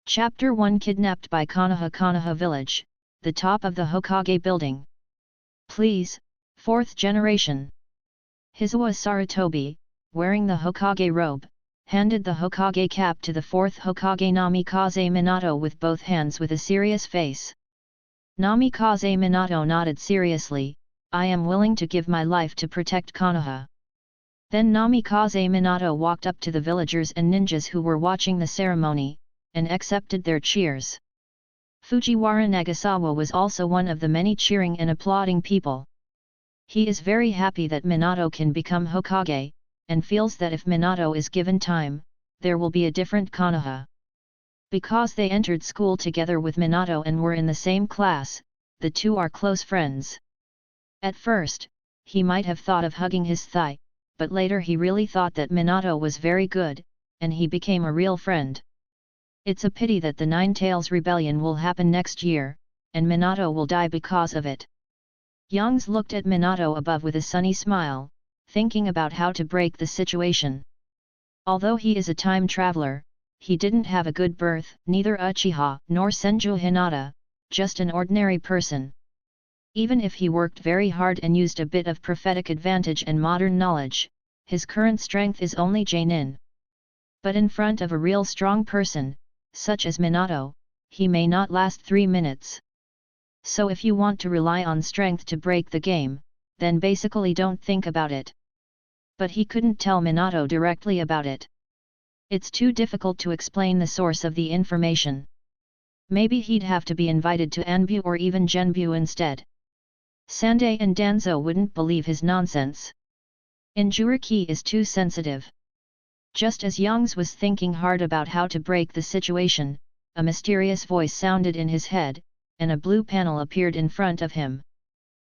Chapter 1 Kidnapped by Konoha Village, the top of the Hokage building. Please, 4th generation. Hizawa Sarutobi, wearing the Hokage robe, handed the Hokage cap to the 4th Hokage Namikaze Minato with both hands with a serious face. Namikaze Minato nodded seriously, I am willing to give my life to protect Konoha. Then Namikaze Minato walked up to the villagers and ninjas who were watching the ceremony, and accepted their cheers. Fujiwara Nagasawa was also one of the many cheering and applauding people. He is very happy that Minato can become Hokage, and feels that if Minato is given time, there will be a different Konoha. Because they entered school together with Minato and were in the same class, the two are close friends. At first, he might have thought of hugging his thigh, but later he really thought that Minato was very good, and he became a real friend. It's a pity that the Nine Tails Rebellion will happen next year, and Minato will die because of it. Youngs looked at Minato above with a sunny smile, thinking about how to break the situation. Although he is a time traveler, he didn't have a good birth, neither Uchiha nor Senju Hinata, just an ordinary person. Even if he worked very hard and used a bit of prophetic advantage and modern knowledge, his current strength is only Jonin. But in front of a real strong person, such as Minato, he may not last 3 minutes. So if you want to rely on strength to break the game, then basically don't think about it. But he couldn't tell Minato directly about it. It's too difficult to explain the source of the information. Maybe he'd have to be invited to Anbu or even Genbu instead. Sandai and Danzo wouldn't believe his nonsense. Injuriki is too sensitive. Just as Youngs was thinking hard about how to break the situation, a mysterious voice sounded in his head, and a blue panel appeared in front of him.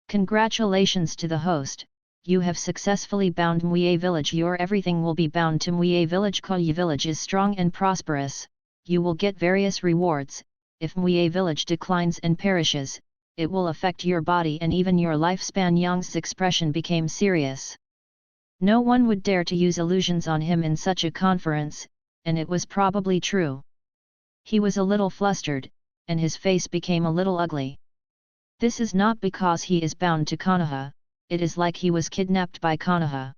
Congratulations to the host, you have successfully bound Mue Village. Your everything will be bound to Mue Village. Koyu Village is strong and prosperous, you will get various rewards. If Mue Village declines and perishes, it will affect your body and even your lifespan. Young's expression became serious. No one would dare to use illusions on him in such a conference, and it was probably true. He was a little flustered, and his face became a little ugly. This is not because he is bound to Konoha, it is like he was kidnapped by Konoha.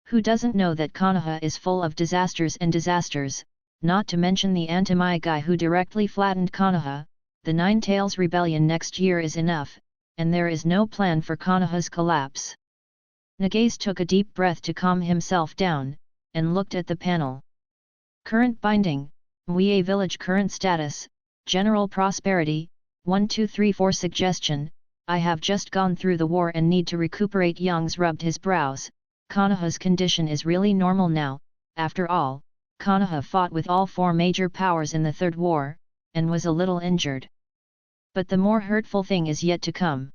Who doesn't know that Konoha is full of disasters and disasters, not to mention the Antimai guy who directly flattened Konoha. The Nine Tails Rebellion next year is enough, and there is no plan for Konoha's collapse. Nagaze took a deep breath to calm himself down, and looked at the panel. Current binding, Mue Village. Current status, General Prosperity, 1234. Suggestion, I have just gone through the war and need to recuperate. Youngs rubbed his brows. Konoha's condition is really normal now. After all, Konoha fought with all 4 major powers in the Third War, and was a little injured. But the more hurtful thing is yet to come.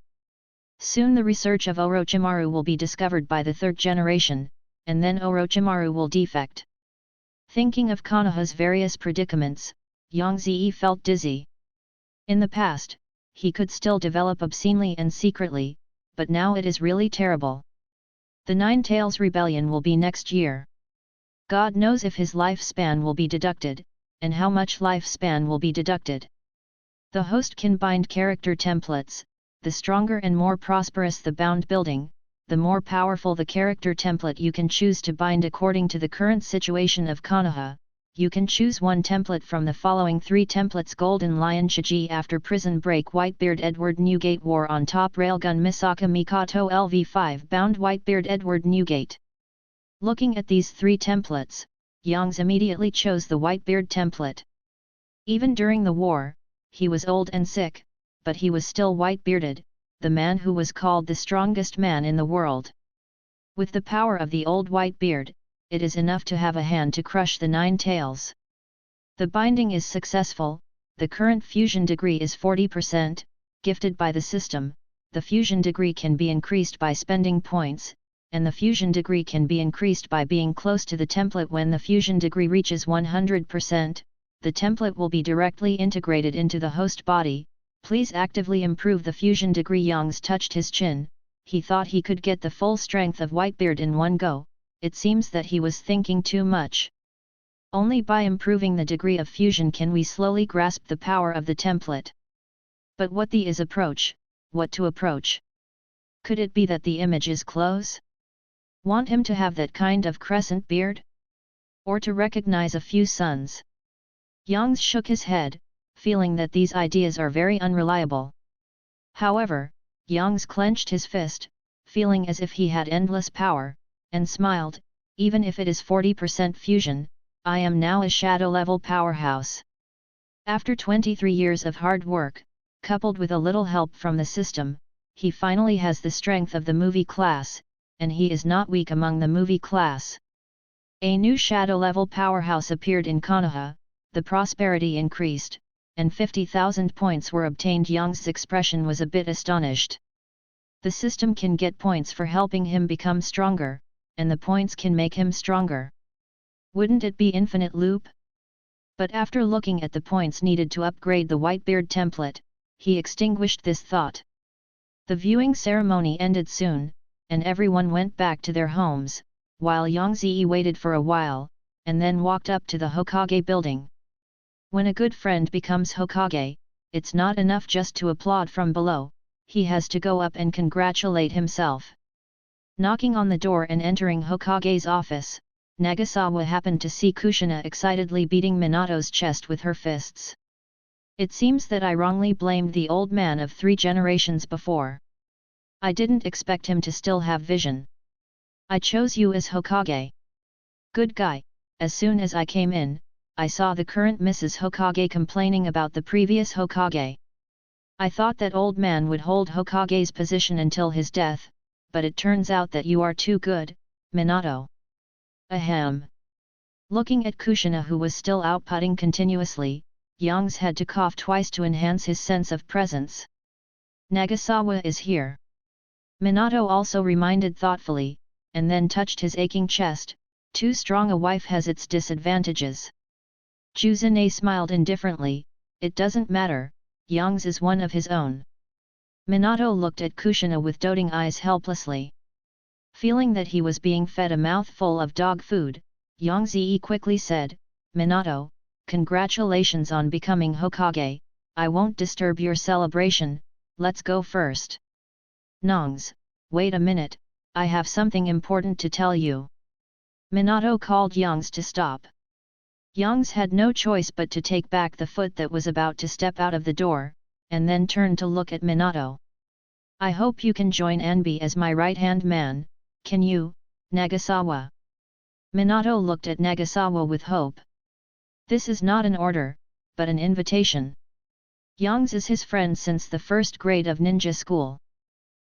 Soon the research of Orochimaru will be discovered by the 3rd generation, and then Orochimaru will defect. Thinking of Konoha's various predicaments, Yongzi felt dizzy. In the past, he could still develop obscenely and secretly, but now it is really terrible. The Nine Tails Rebellion will be next year. God knows if his lifespan will be deducted, and how much lifespan will be deducted. The host can bind character templates. The stronger and more prosperous the bound building, the more powerful the character template you can choose to bind according to the current situation of Konoha. You can choose one template from the following 3 templates: Golden Lion Chiji after prison break, Whitebeard Edward Newgate War on top, Railgun Misaka Mikoto LV5 bound, Whitebeard Edward Newgate. Looking at these 3 templates, Youngs immediately chose the Whitebeard template. Even during the war, he was old and sick, but he was still white-bearded, the man who was called the strongest man in the world. With the power of the old white beard, it is enough to have a hand to crush the 9 tails. The binding is successful, the current fusion degree is 40%, gifted by the system. The fusion degree can be increased by spending points, and the fusion degree can be increased by being close to the template. When the fusion degree reaches 100%, the template will be directly integrated into the host body. Please actively improve the fusion degree. Youngs touched his chin. He thought he could get the full strength of Whitebeard in one go. It seems that he was thinking too much. Only by improving the degree of fusion can we slowly grasp the power of the template. But what the is approach, what to approach? Could it be that the image is close? Want him to have that kind of crescent beard? Or to recognize a few suns? Yang shook his head, feeling that these ideas are very unreliable. However, Yang clenched his fist, feeling as if he had endless power, and smiled, even if it is 40% fusion, I am now a shadow-level powerhouse. After 23 years of hard work, coupled with a little help from the system, he finally has the strength of the movie class, and he is not weak among the movie class. A new shadow-level powerhouse appeared in Konoha, the prosperity increased, and 50,000 points were obtained. Yang's expression was a bit astonished. The system can get points for helping him become stronger, and the points can make him stronger. Wouldn't it be infinite loop? But after looking at the points needed to upgrade the Whitebeard template, he extinguished this thought. The viewing ceremony ended soon, and everyone went back to their homes, while Yang Zi waited for a while, and then walked up to the Hokage building. When a good friend becomes Hokage, it's not enough just to applaud from below, he has to go up and congratulate himself. Knocking on the door and entering Hokage's office, Nagasawa happened to see Kushina excitedly beating Minato's chest with her fists. It seems that I wrongly blamed the old man of 3 generations before. I didn't expect him to still have vision. I chose you as Hokage. Good guy. As soon as I came in, I saw the current Mrs. Hokage complaining about the previous Hokage. I thought that old man would hold Hokage's position until his death, but it turns out that you are too good, Minato. Ahem. Looking at Kushina, who was still outputting continuously, Yang had to cough twice to enhance his sense of presence. Nagasawa is here. Minato also reminded thoughtfully, and then touched his aching chest. Too strong a wife has its disadvantages. Juzune smiled indifferently, it doesn't matter, Yang is one of his own. Minato looked at Kushina with doting eyes helplessly. Feeling that he was being fed a mouthful of dog food, Yang Zi quickly said, Minato, congratulations on becoming Hokage, I won't disturb your celebration, let's go first. Nongs, wait a minute, I have something important to tell you. Minato called Yang to stop. Yang had no choice but to take back the foot that was about to step out of the door, and then turn to look at Minato. I hope you can join Anbi as my right-hand man, can you, Nagasawa? Minato looked at Nagasawa with hope. This is not an order, but an invitation. Yang is his friend since the first grade of ninja school.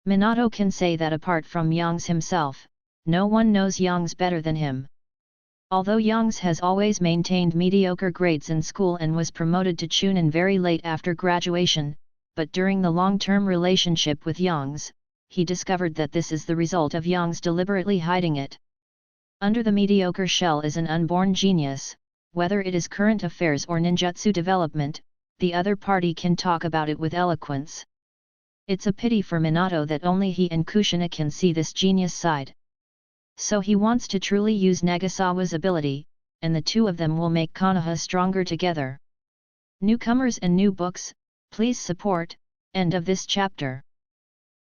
Minato can say that apart from Yang himself, no one knows Yang better than him. Although Yang has always maintained mediocre grades in school and was promoted to Chunin very late after graduation, but during the long-term relationship with Yang, he discovered that this is the result of Yang deliberately hiding it. Under the mediocre shell is an unborn genius, whether it is current affairs or ninjutsu development, the other party can talk about it with eloquence. It's a pity for Minato that only he and Kushina can see this genius side. So he wants to truly use Nagasawa's ability, and the two of them will make Konoha stronger together. Newcomers and new books, please support. End of this chapter.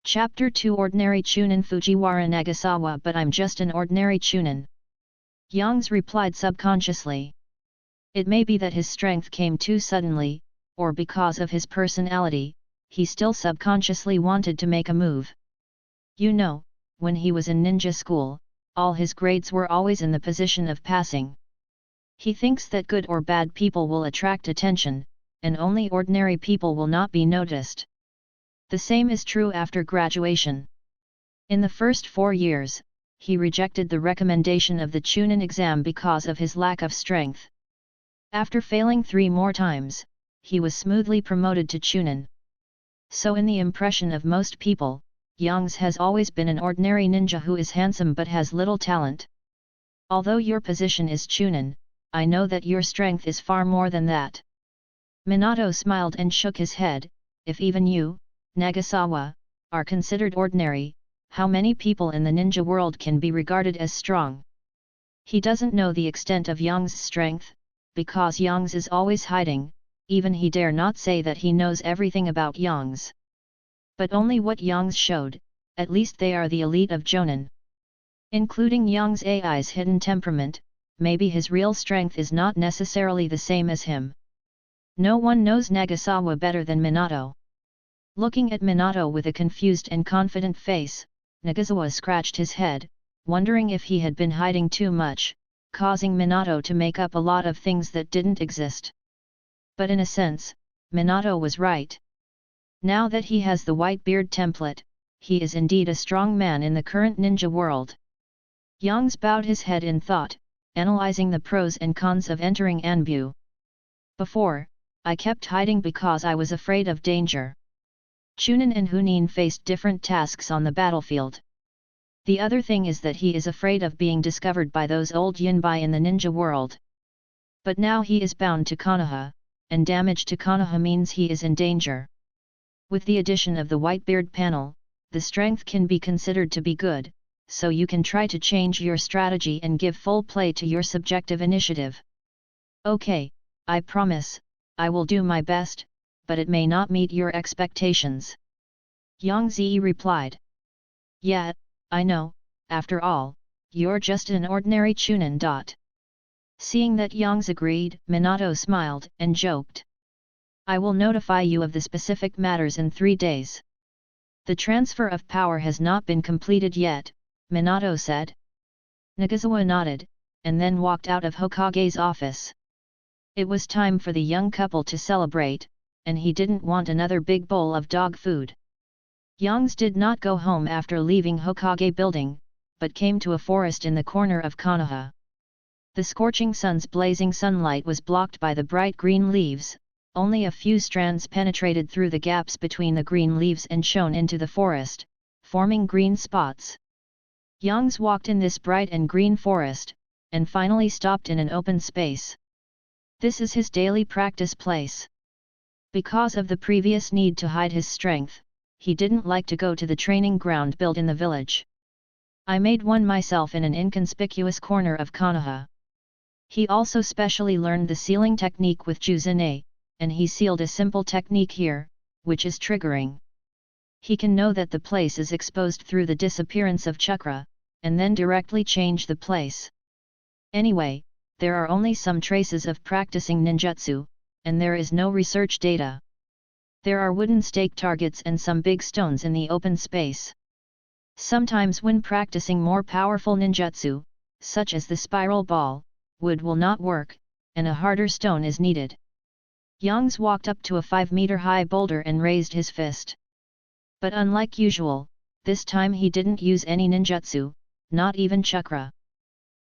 Chapter 2 Ordinary Chunin Fujiwara Nagasawa. But I'm just an ordinary Chunin. Yang replied subconsciously. It may be that his strength came too suddenly, or because of his personality, he still subconsciously wanted to make a move. You know, when he was in ninja school, all his grades were always in the position of passing. He thinks that good or bad people will attract attention, and only ordinary people will not be noticed. The same is true after graduation. In the first 4 years, he rejected the recommendation of the Chunin exam because of his lack of strength. After failing 3 more times, he was smoothly promoted to Chunin. So in the impression of most people, Yang has always been an ordinary ninja who is handsome but has little talent. Although your position is Chunin, I know that your strength is far more than that. Minato smiled and shook his head. If even you, Nagasawa, are considered ordinary, how many people in the ninja world can be regarded as strong? He doesn't know the extent of Yang's strength, because Yang's is always hiding, even he dare not say that he knows everything about Yang's. But only what Yang's showed, at least they are the elite of Jonin. Including Yang's AI's hidden temperament, maybe his real strength is not necessarily the same as him. No one knows Nagasawa better than Minato. Looking at Minato with a confused and confident face, Nagasawa scratched his head, wondering if he had been hiding too much, causing Minato to make up a lot of things that didn't exist. But in a sense, Minato was right. Now that he has the white beard template, he is indeed a strong man in the current ninja world. Yang's bowed his head in thought, analyzing the pros and cons of entering Anbu. Before, I kept hiding because I was afraid of danger. Chunin and Hunin faced different tasks on the battlefield. The other thing is that he is afraid of being discovered by those old Yinbai in the ninja world. But now he is bound to Konoha, and damage to Konoha means he is in danger. With the addition of the Whitebeard panel, the strength can be considered to be good, so you can try to change your strategy and give full play to your subjective initiative. Okay, I promise, I will do my best, but it may not meet your expectations. Yang Zi replied. Yeah, I know, after all, you're just an ordinary Chunin. Seeing that Yang's agreed, Minato smiled and joked. I will notify you of the specific matters in 3 days. The transfer of power has not been completed yet, Minato said. Nagasawa nodded, and then walked out of Hokage's office. It was time for the young couple to celebrate, and he didn't want another big bowl of dog food. Yang's did not go home after leaving Hokage building, but came to a forest in the corner of Konoha. The scorching sun's blazing sunlight was blocked by the bright green leaves, only a few strands penetrated through the gaps between the green leaves and shone into the forest, forming green spots. Yang's walked in this bright and green forest, and finally stopped in an open space. This is his daily practice place. Because of the previous need to hide his strength, he didn't like to go to the training ground built in the village. I made one myself in an inconspicuous corner of Konoha. He also specially learned the sealing technique with Juzune, and he sealed a simple technique here, which is triggering. He can know that the place is exposed through the disappearance of chakra, and then directly change the place. Anyway, there are only some traces of practicing ninjutsu, and there is no research data. There are wooden stake targets and some big stones in the open space. Sometimes when practicing more powerful ninjutsu, such as the spiral ball, wood will not work, and a harder stone is needed. Yang's walked up to a 5-meter-high boulder and raised his fist. But unlike usual, this time he didn't use any ninjutsu, not even chakra.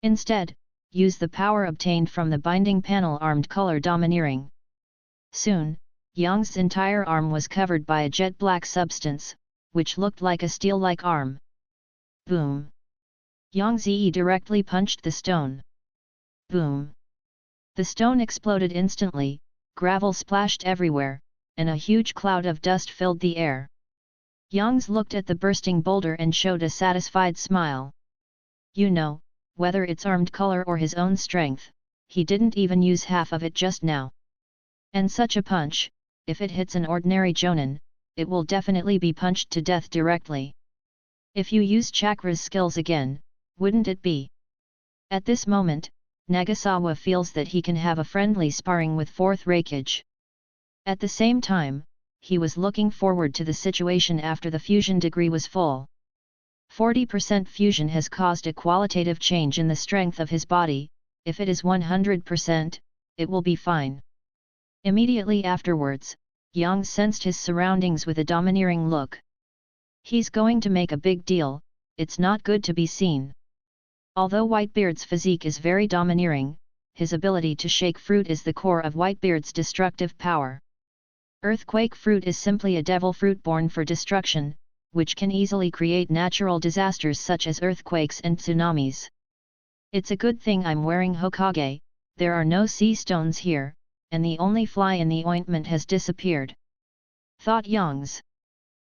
Instead, use the power obtained from the binding panel armed color domineering. Soon, Yang's entire arm was covered by a jet-black substance, which looked like a steel-like arm. Boom! Yang Zi directly punched the stone. Boom! The stone exploded instantly, gravel splashed everywhere, and a huge cloud of dust filled the air. Yang looked at the bursting boulder and showed a satisfied smile. You know, whether it's armed color or his own strength, he didn't even use half of it just now. And such a punch, if it hits an ordinary jonin, it will definitely be punched to death directly. If you use chakra's skills again, wouldn't it be? At this moment, Nagasawa feels that he can have a friendly sparring with fourth Raikage. At the same time, he was looking forward to the situation after the fusion degree was full. 40% fusion has caused a qualitative change in the strength of his body. If it is 100%, it will be fine. Immediately afterwards, Yang sensed his surroundings with a domineering look. He's going to make a big deal, it's not good to be seen. Although Whitebeard's physique is very domineering, his ability to shake fruit is the core of Whitebeard's destructive power. Earthquake fruit is simply a devil fruit born for destruction, which can easily create natural disasters such as earthquakes and tsunamis. It's a good thing I'm wearing Hokage, there are no sea stones here, and the only fly in the ointment has disappeared. Thought Yang's.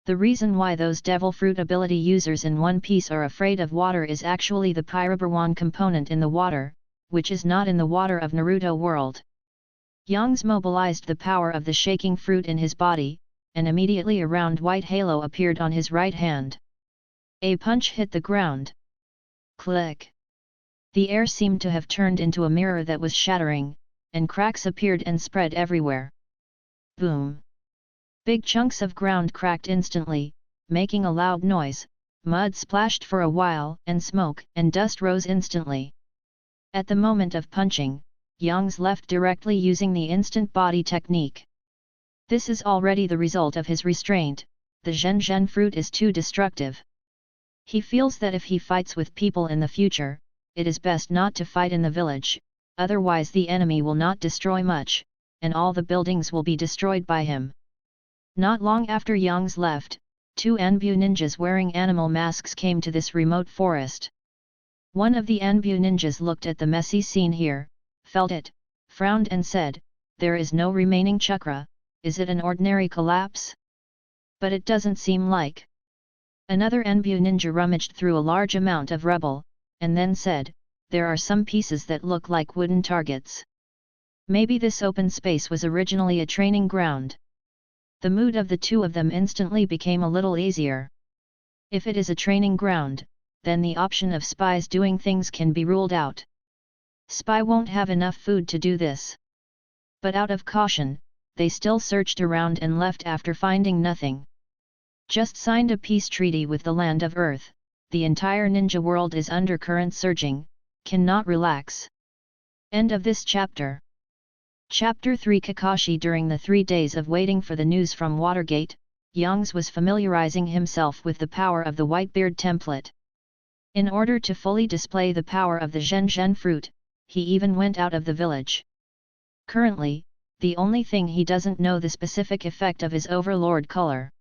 The reason why those devil fruit ability users in One Piece are afraid of water is actually the Pyrobarwan component in the water, which is not in the water of Naruto world. Youngs mobilized the power of the shaking fruit in his body, and immediately a round white halo appeared on his right hand. A punch hit the ground. Click! The air seemed to have turned into a mirror that was shattering, and cracks appeared and spread everywhere. Boom! Big chunks of ground cracked instantly, making a loud noise, mud splashed for a while and smoke and dust rose instantly. At the moment of punching, Youngs left directly using the instant body technique. This is already the result of his restraint. The Zhen fruit is too destructive. He feels that if he fights with people in the future, it is best not to fight in the village, otherwise the enemy will not destroy much, and all the buildings will be destroyed by him. Not long after Youngs left, 2 Anbu ninjas wearing animal masks came to this remote forest. One of the Anbu ninjas looked at the messy scene here, felt it, frowned and said, "There is no remaining chakra, is it an ordinary collapse? But it doesn't seem like." Another Anbu ninja rummaged through a large amount of rubble, and then said, "There are some pieces that look like wooden targets. Maybe this open space was originally a training ground." The mood of the two of them instantly became a little easier. If it is a training ground, then the option of spies doing things can be ruled out. Spy won't have enough food to do this. But out of caution, they still searched around and left after finding nothing. Just signed a peace treaty with the land of Earth, the entire ninja world is under current surging, cannot relax. End of this chapter. Chapter 3 Kakashi. During the 3 days of waiting for the news from Watergate, Youngs was familiarizing himself with the power of the Whitebeard template. In order to fully display the power of the Zhen fruit, he even went out of the village. Currently, the only thing he doesn't know the specific effect of his overlord color.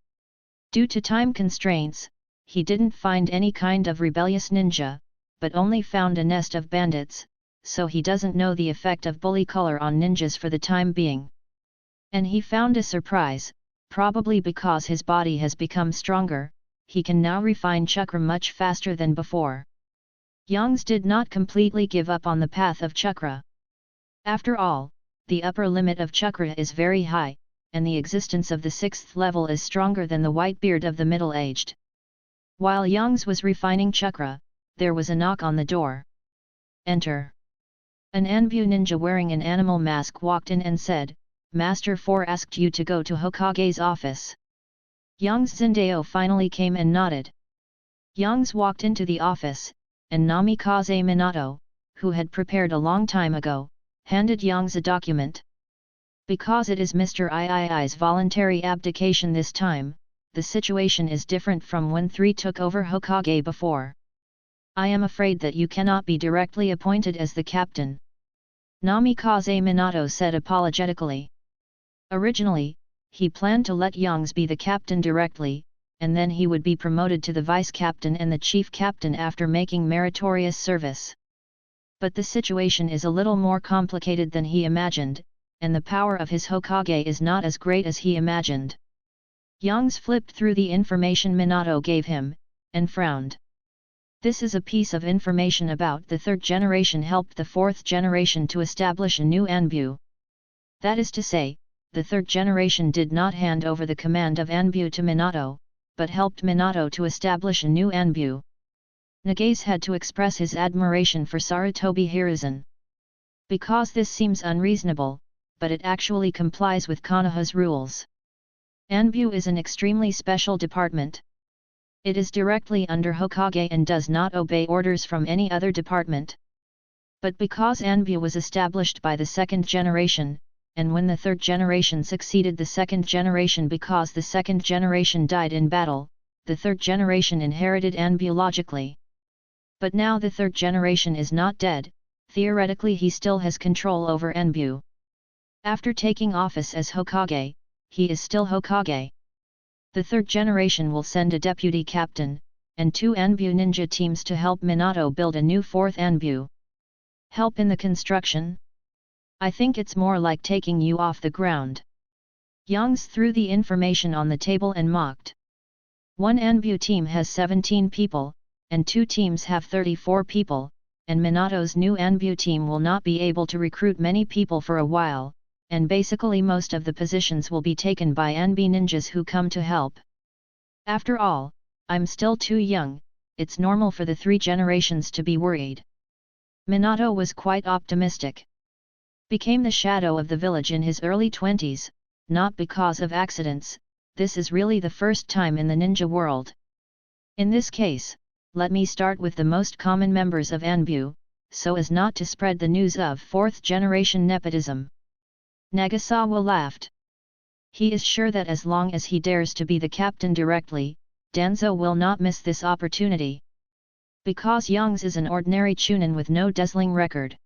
Due to time constraints, he didn't find any kind of rebellious ninja, but only found a nest of bandits, so he doesn't know the effect of bully color on ninjas for the time being. And he found a surprise, probably because his body has become stronger, he can now refine chakra much faster than before. Youngs did not completely give up on the path of chakra. After all, the upper limit of chakra is very high, and the existence of the 6th level is stronger than the Whitebeard of the middle-aged. While Youngs was refining chakra, there was a knock on the door. Enter. An Anbu ninja wearing an animal mask walked in and said, "Master 4 asked you to go to Hokage's office." Young's Zendao finally came and nodded. Youngs walked into the office, and Namikaze Minato, who had prepared a long time ago, handed Youngs a document. Because it is Mr. III's voluntary abdication this time, the situation is different from when 3 took over Hokage before. "I am afraid that you cannot be directly appointed as the captain," Namikaze Minato said apologetically. Originally, he planned to let Youngs be the captain directly, and then he would be promoted to the vice-captain and the chief captain after making meritorious service. But the situation is a little more complicated than he imagined, and the power of his Hokage is not as great as he imagined. Youngs flipped through the information Minato gave him, and frowned. This is a piece of information about the 3rd generation helped the 4th generation to establish a new Anbu. That is to say, the 3rd generation did not hand over the command of Anbu to Minato, but helped Minato to establish a new Anbu. Nagase had to express his admiration for Sarutobi Hiruzen. Because this seems unreasonable, but it actually complies with Konoha's rules. Anbu is an extremely special department. It is directly under Hokage and does not obey orders from any other department. But because Anbu was established by the 2nd generation, and when the 3rd generation succeeded the 2nd generation because the 2nd generation died in battle, the 3rd generation inherited Anbu logically. But now the 3rd generation is not dead, theoretically he still has control over Anbu. After taking office as Hokage, he is still Hokage. The 3rd generation will send a deputy captain, and 2 Anbu ninja teams to help Minato build a new 4th Anbu. Help in the construction? I think it's more like taking you off the ground. Youngs threw the information on the table and mocked. One Anbu team has 17 people, and 2 teams have 34 people, and Minato's new Anbu team will not be able to recruit many people for a while, and basically most of the positions will be taken by Anbi ninjas who come to help. After all, I'm still too young, it's normal for the 3 generations to be worried. Minato was quite optimistic. Became the shadow of the village in his early 20s, not because of accidents, this is really the first time in the ninja world. In this case, let me start with the most common members of Anbu, so as not to spread the news of 4th generation nepotism. Nagasawa laughed. He is sure that as long as he dares to be the captain directly, Danzo will not miss this opportunity. Because Youngs is an ordinary chunin with no dazzling record.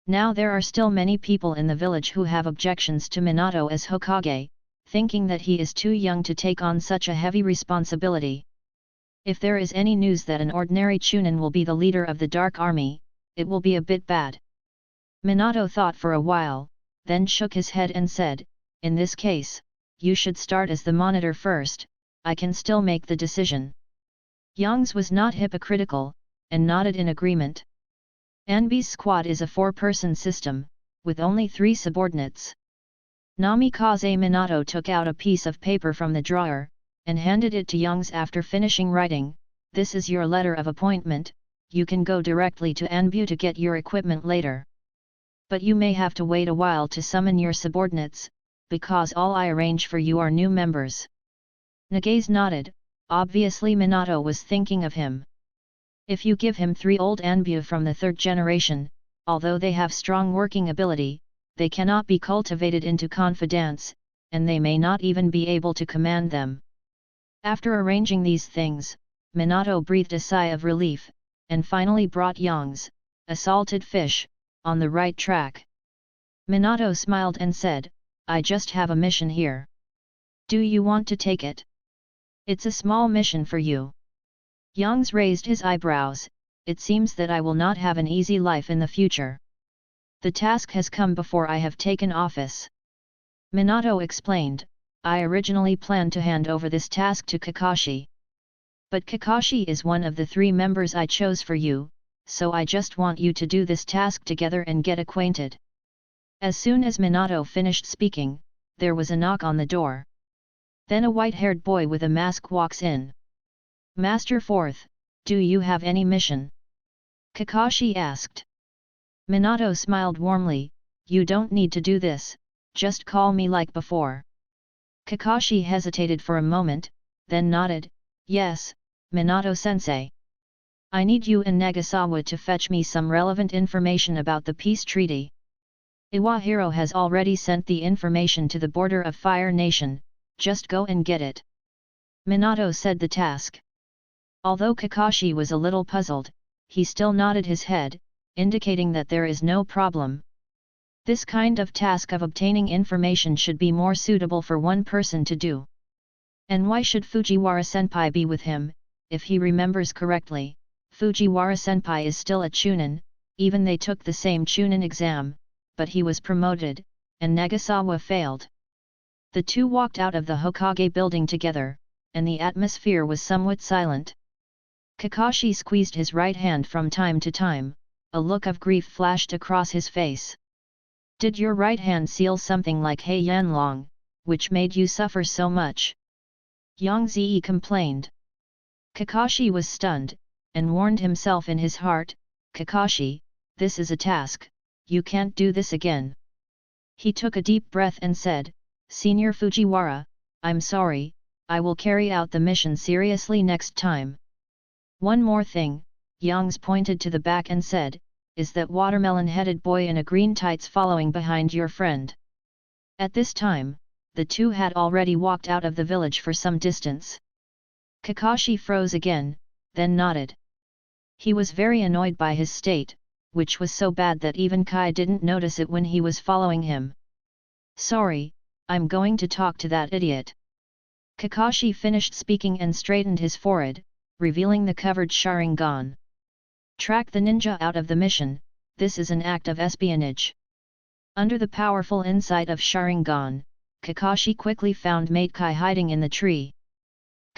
Now there are still many people in the village who have objections to Minato as Hokage, thinking that he is too young to take on such a heavy responsibility. If there is any news that an ordinary chunin will be the leader of the Dark Army, it will be a bit bad. Minato thought for a while, then shook his head and said, in this case, you should start as the monitor first, I can still make the decision. Youngs was not hypocritical, and nodded in agreement. Anbi's squad is a 4-person system, with only 3 subordinates. Namikaze Minato took out a piece of paper from the drawer, and handed it to Youngs after finishing writing, this is your letter of appointment, you can go directly to Anbu to get your equipment later. But you may have to wait a while to summon your subordinates, because all I arrange for you are new members. Nagaze nodded, obviously Minato was thinking of him. If you give him 3 old Anbu from the 3rd generation, although they have strong working ability, they cannot be cultivated into confidants, and they may not even be able to command them. After arranging these things, Minato breathed a sigh of relief, and finally brought Youngs, a salted fish, on the right track. Minato smiled and said, I just have a mission here. Do you want to take it? It's a small mission for you. Youngs raised his eyebrows, it seems that I will not have an easy life in the future. The task has come before I have taken office. Minato explained, I originally planned to hand over this task to Kakashi. But Kakashi is one of the 3 members I chose for you, so I just want you to do this task together and get acquainted. As soon as Minato finished speaking, there was a knock on the door. Then a white-haired boy with a mask walks in. Master Fourth, do you have any mission? Kakashi asked. Minato smiled warmly, you don't need to do this, just call me like before. Kakashi hesitated for a moment, then nodded, yes, Minato-sensei. I need you and Nagasawa to fetch me some relevant information about the peace treaty. Iwahiro has already sent the information to the border of Fire Nation, just go and get it. Minato said the task. Although Kakashi was a little puzzled, he still nodded his head, indicating that there is no problem. This kind of task of obtaining information should be more suitable for one person to do. And why should Fujiwara-senpai be with him? If he remembers correctly, Fujiwara-senpai is still a chunin, even they took the same chunin exam, but he was promoted, and Nagasawa failed. The 2 walked out of the Hokage building together, and the atmosphere was somewhat silent. Kakashi squeezed his right hand from time to time, a look of grief flashed across his face. Did your right hand seal something like Hei Yanlong, which made you suffer so much? Yang Zi complained. Kakashi was stunned, and warned himself in his heart, Kakashi, this is a task, you can't do this again. He took a deep breath and said, Senior Fujiwara, I'm sorry, I will carry out the mission seriously next time. One more thing, Youngs pointed to the back and said, is that watermelon-headed boy in a green tights following behind your friend? At this time, the 2 had already walked out of the village for some distance. Kakashi froze again, then nodded. He was very annoyed by his state, which was so bad that even Kai didn't notice it when he was following him. Sorry, I'm going to talk to that idiot. Kakashi finished speaking and straightened his forehead, revealing the covered Sharingan. Track the ninja out of the mission, this is an act of espionage. Under the powerful insight of Sharingan, Kakashi quickly found Mate Kai hiding in the tree.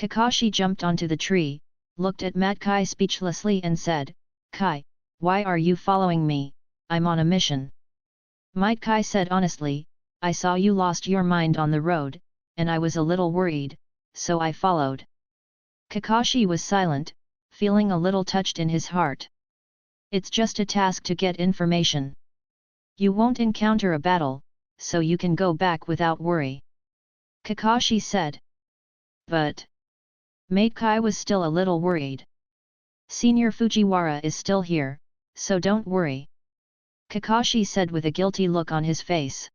Kakashi jumped onto the tree, looked at Mat Kai speechlessly and said, "Kai, why are you following me? I'm on a mission." Might Kai said honestly, "I saw you lost your mind on the road, and I was a little worried, so I followed." Kakashi was silent, feeling a little touched in his heart. "It's just a task to get information. You won't encounter a battle, so you can go back without worry," Kakashi said. But Mate Kai was still a little worried. "Senior Fujiwara is still here, so don't worry," Kakashi said with a guilty look on his face.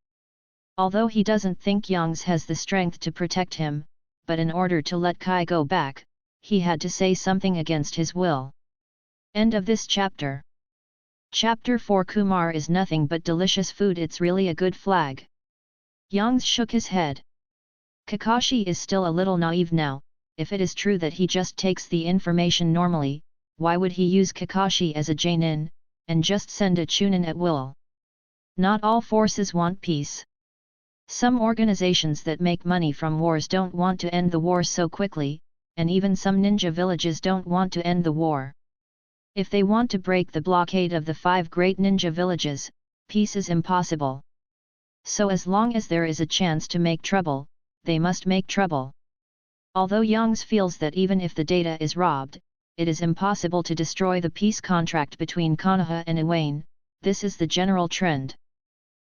Although he doesn't think Yang's has the strength to protect him, but in order to let Kai go back, he had to say something against his will. End of this chapter. Chapter 4. Kumar is nothing but delicious food. It's really a good flag. Yang shook his head. Kakashi is still a little naive now. If it is true that he just takes the information normally, why would he use Kakashi as a Jainin, and just send a Chunin at will? Not all forces want peace. Some organizations that make money from wars don't want to end the war so quickly, and even some ninja villages don't want to end the war. If they want to break the blockade of the 5 great ninja villages, peace is impossible. So as long as there is a chance to make trouble, they must make trouble. Although Yang feels that even if the data is robbed, it is impossible to destroy the peace contract between Konoha and Iwane, this is the general trend.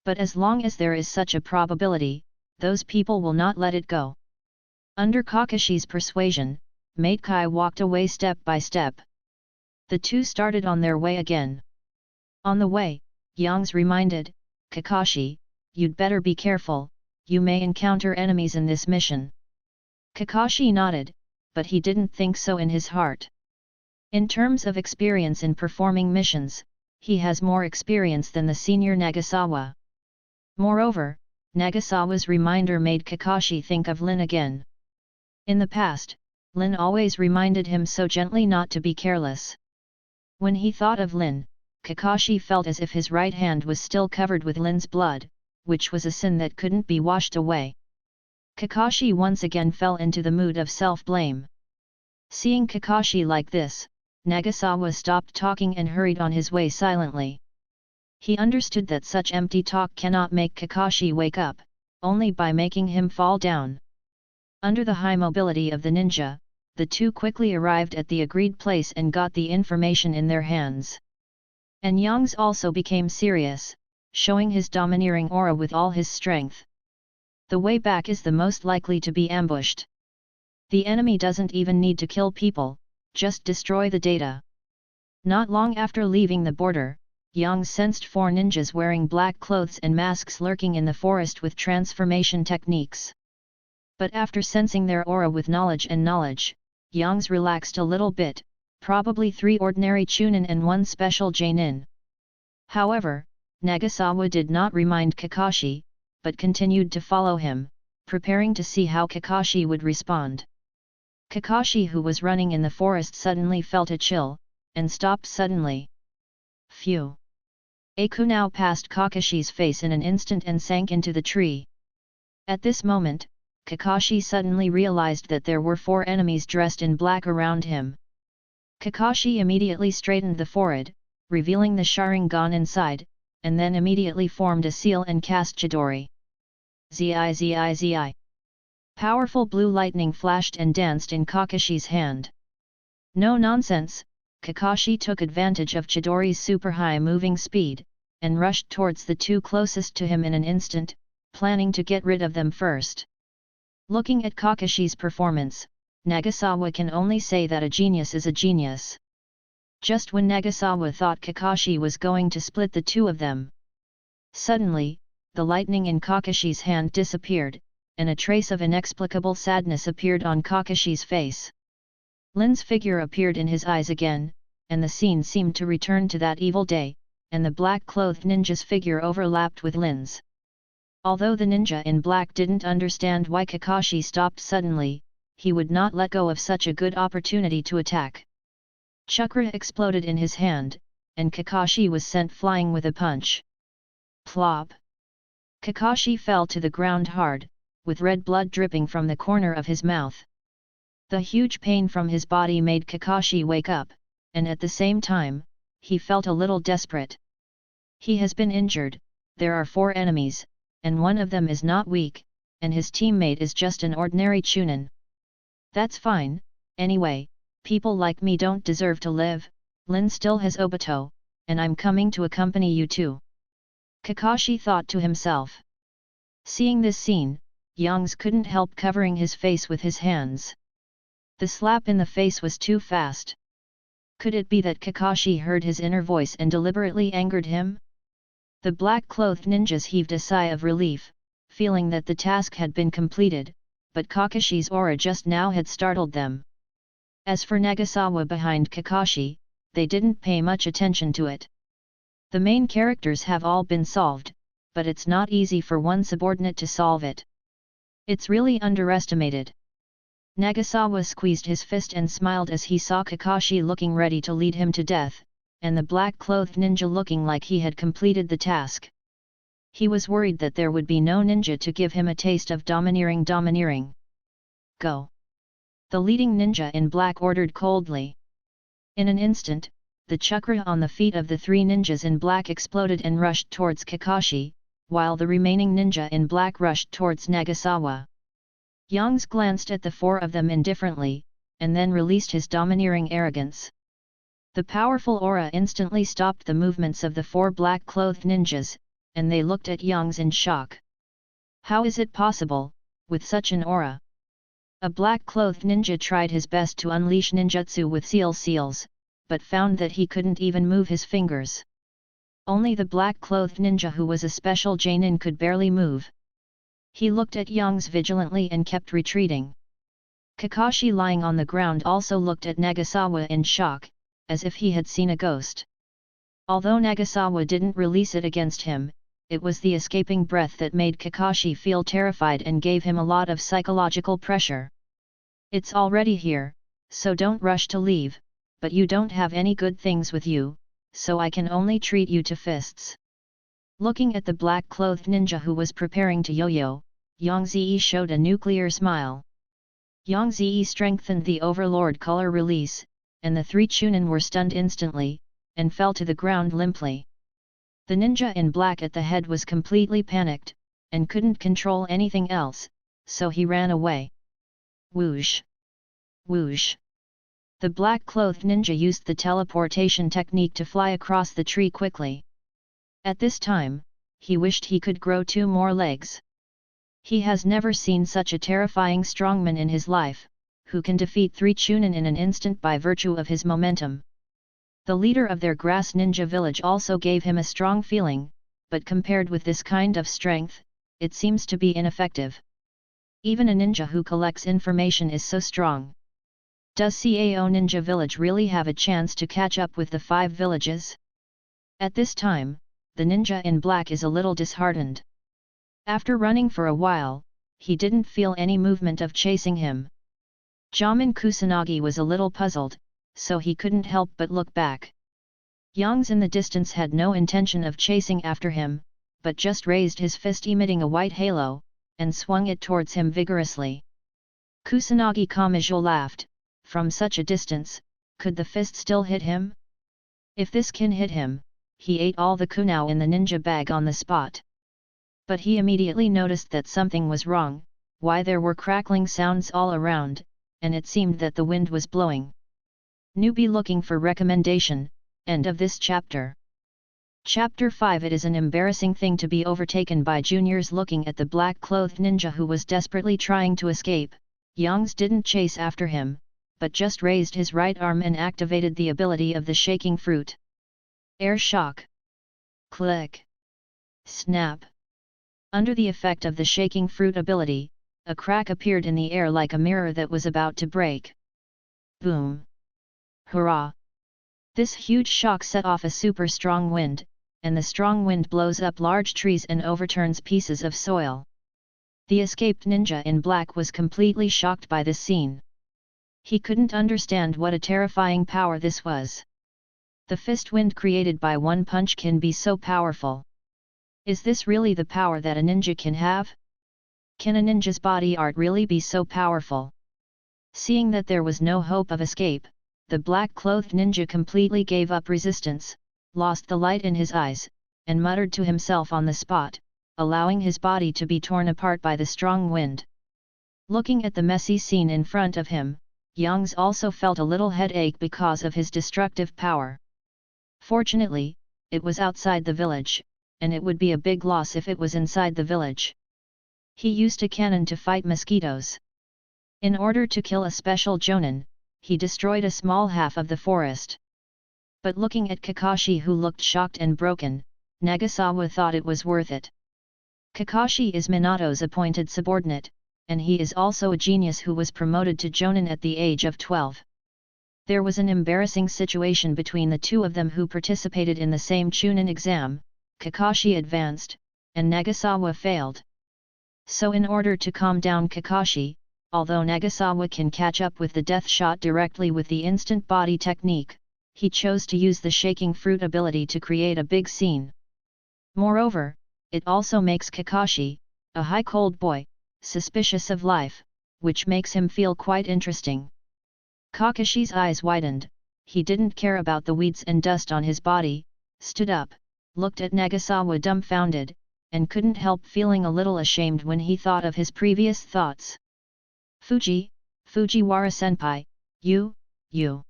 But as long as there is such a probability, those people will not let it go. Under Kakashi's persuasion, Mate Kai walked away step by step. The two started on their way again. On the way, Yang reminded, "Kakashi, you'd better be careful, you may encounter enemies in this mission." Kakashi nodded, but he didn't think so in his heart. In terms of experience in performing missions, he has more experience than the senior Nagasawa. Moreover, Nagasawa's reminder made Kakashi think of Lin again. In the past, Lin always reminded him so gently not to be careless. When he thought of Lin, Kakashi felt as if his right hand was still covered with Lin's blood, which was a sin that couldn't be washed away. Kakashi once again fell into the mood of self-blame. Seeing Kakashi like this, Nagasawa stopped talking and hurried on his way silently. He understood that such empty talk cannot make Kakashi wake up, only by making him fall down. Under the high mobility of the ninja, the two quickly arrived at the agreed place and got the information in their hands. And Yang also became serious, showing his domineering aura with all his strength. The way back is the most likely to be ambushed. The enemy doesn't even need to kill people, just destroy the data. Not long after leaving the border, Yang sensed 4 ninjas wearing black clothes and masks lurking in the forest with transformation techniques. But after sensing their aura with knowledge, Yang relaxed a little bit, probably 3 ordinary Chunin and 1 special Jainin. However, Nagasawa did not remind Kakashi, but continued to follow him, preparing to see how Kakashi would respond. Kakashi, who was running in the forest, suddenly felt a chill, and stopped suddenly. Phew! A kunao passed Kakashi's face in an instant and sank into the tree. At this moment, Kakashi suddenly realized that there were 4 enemies dressed in black around him. Kakashi immediately straightened the forehead, revealing the Sharingan inside, and then immediately formed a seal and cast Chidori. Zi. Powerful blue lightning flashed and danced in Kakashi's hand. No nonsense, Kakashi took advantage of Chidori's super high moving speed, and rushed towards the 2 closest to him in an instant, planning to get rid of them first. Looking at Kakashi's performance, Nagasawa can only say that a genius is a genius. Just when Nagasawa thought Kakashi was going to split the 2 of them, suddenly, the lightning in Kakashi's hand disappeared, and a trace of inexplicable sadness appeared on Kakashi's face. Lin's figure appeared in his eyes again, and the scene seemed to return to that evil day, and the black-clothed ninja's figure overlapped with Lin's. Although the ninja in black didn't understand why Kakashi stopped suddenly, he would not let go of such a good opportunity to attack. Chakra exploded in his hand, and Kakashi was sent flying with a punch. Plop! Kakashi fell to the ground hard, with red blood dripping from the corner of his mouth. The huge pain from his body made Kakashi wake up, and at the same time, he felt a little desperate. He has been injured, there are 4 enemies, and one of them is not weak, and his teammate is just an ordinary Chunin. That's fine, anyway, people like me don't deserve to live, Lin still has Obito, and I'm coming to accompany you too. Kakashi thought to himself. Seeing this scene, Youngs couldn't help covering his face with his hands. The slap in the face was too fast. Could it be that Kakashi heard his inner voice and deliberately angered him? The black-clothed ninjas heaved a sigh of relief, feeling that the task had been completed, but Kakashi's aura just now had startled them. As for Nagasawa behind Kakashi, they didn't pay much attention to it. The main characters have all been solved, but it's not easy for one subordinate to solve it. It's really underestimated. Nagasawa squeezed his fist and smiled as he saw Kakashi looking ready to lead him to death, and the black-clothed ninja looking like he had completed the task. He was worried that there would be no ninja to give him a taste of domineering. Go! The leading ninja in black ordered coldly. In an instant, the chakra on the feet of the 3 ninjas in black exploded and rushed towards Kakashi, while the remaining ninja in black rushed towards Nagasawa. Youngs glanced at the 4 of them indifferently, and then released his domineering arrogance. The powerful aura instantly stopped the movements of the 4 black-clothed ninjas, and they looked at Youngs in shock. How is it possible, with such an aura? A black-clothed ninja tried his best to unleash ninjutsu with seals, but found that he couldn't even move his fingers. Only the black-clothed ninja who was a special Jainin could barely move. He looked at Youngs vigilantly and kept retreating. Kakashi lying on the ground also looked at Nagasawa in shock, as if he had seen a ghost. Although Nagasawa didn't release it against him, it was the escaping breath that made Kakashi feel terrified and gave him a lot of psychological pressure. It's already here, so don't rush to leave, but you don't have any good things with you, so I can only treat you to fists. Looking at the black-clothed ninja who was preparing to yo-yo, Yang Zi showed a nuclear smile. Yang Zi strengthened the Overlord color release, and the 3 Chunin were stunned instantly, and fell to the ground limply. The ninja in black at the head was completely panicked, and couldn't control anything else, so he ran away. Whoosh! Whoosh! The black-clothed ninja used the teleportation technique to fly across the tree quickly. At this time, he wished he could grow 2 more legs. He has never seen such a terrifying strongman in his life, who can defeat 3 Chunin in an instant by virtue of his momentum. The leader of their grass ninja village also gave him a strong feeling, but compared with this kind of strength, it seems to be ineffective. Even a ninja who collects information is so strong. Does Cao Ninja Village really have a chance to catch up with the 5 villages? At this time, the ninja in black is a little disheartened. After running for a while, he didn't feel any movement of chasing him. Jamin Kusanagi was a little puzzled, so he couldn't help but look back. Youngs in the distance had no intention of chasing after him, but just raised his fist emitting a white halo, and swung it towards him vigorously. Kusanagi Kamijo laughed. From such a distance, could the fist still hit him? If this can hit him, he ate all the kunao in the ninja bag on the spot. But he immediately noticed that something was wrong, why there were crackling sounds all around, and it seemed that the wind was blowing. Newbie looking for recommendation, end of this chapter. Chapter 5. It is an embarrassing thing to be overtaken by juniors. Looking at the black-clothed ninja who was desperately trying to escape, Youngs didn't chase after him, but just raised his right arm and activated the ability of the shaking fruit. Air shock. Click. Snap. Under the effect of the shaking fruit ability, a crack appeared in the air like a mirror that was about to break. Boom! Hurrah! This huge shock set off a super strong wind, and the strong wind blows up large trees and overturns pieces of soil. The escaped ninja in black was completely shocked by this scene. He couldn't understand what a terrifying power this was. The fist wind created by one punch can be so powerful. Is this really the power that a ninja can have? Can a ninja's body art really be so powerful? Seeing that there was no hope of escape, the black-clothed ninja completely gave up resistance, lost the light in his eyes, and muttered to himself on the spot, allowing his body to be torn apart by the strong wind. Looking at the messy scene in front of him, Youngs also felt a little headache because of his destructive power. Fortunately, it was outside the village, and it would be a big loss if it was inside the village. He used a cannon to fight mosquitoes. In order to kill a special jonin, he destroyed a small half of the forest. But looking at Kakashi, who looked shocked and broken, Nagasawa thought it was worth it. Kakashi is Minato's appointed subordinate, and he is also a genius who was promoted to jonin at the age of 12. There was an embarrassing situation between the two of them who participated in the same chunin exam. Kakashi advanced, and Nagasawa failed. So in order to calm down Kakashi, although Nagasawa can catch up with the death shot directly with the instant body technique, he chose to use the shaking fruit ability to create a big scene. Moreover, it also makes Kakashi, a high-cold boy, suspicious of life, which makes him feel quite interesting. Kakashi's eyes widened. He didn't care about the weeds and dust on his body, stood up, looked at Nagasawa dumbfounded, and couldn't help feeling a little ashamed when he thought of his previous thoughts. Fujiwara-senpai, you.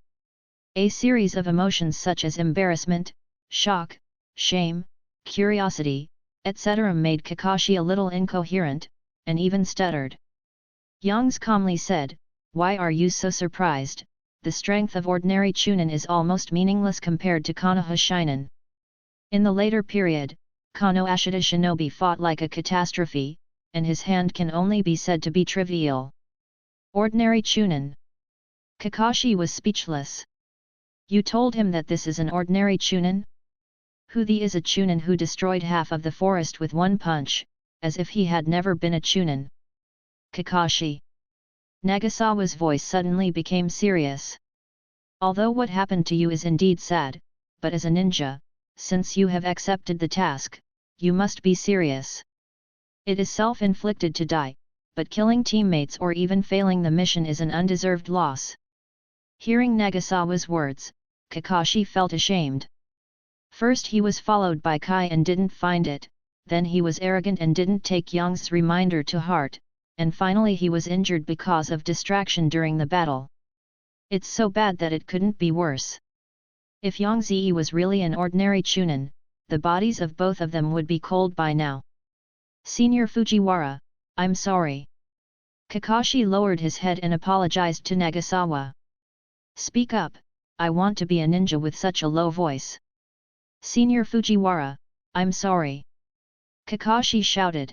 A series of emotions such as embarrassment, shock, shame, curiosity, etc. made Kakashi a little incoherent, and even stuttered. Youngs calmly said, "Why are you so surprised? The strength of ordinary chunin is almost meaningless compared to Konoha Shinen. In the later period, Kano Ashita Shinobi fought like a catastrophe, and his hand can only be said to be trivial. Ordinary chunin." Kakashi was speechless. "You told him that this is an ordinary chunin? Who is a chunin who destroyed half of the forest with one punch, as if he had never been a chunin?" "Kakashi." Nagasawa's voice suddenly became serious. "Although what happened to you is indeed sad, but as a ninja, since you have accepted the task, you must be serious. It is self-inflicted to die, but killing teammates or even failing the mission is an undeserved loss." Hearing Nagasawa's words, Kakashi felt ashamed. First he was followed by Kai and didn't find it, then he was arrogant and didn't take Young's reminder to heart, and finally he was injured because of distraction during the battle. It's so bad that it couldn't be worse. If Yangzi was really an ordinary chunin, the bodies of both of them would be cold by now. "Senior Fujiwara, I'm sorry." Kakashi lowered his head and apologized to Nagasawa. "Speak up, I want to be a ninja with such a low voice." "Senior Fujiwara, I'm sorry." Kakashi shouted.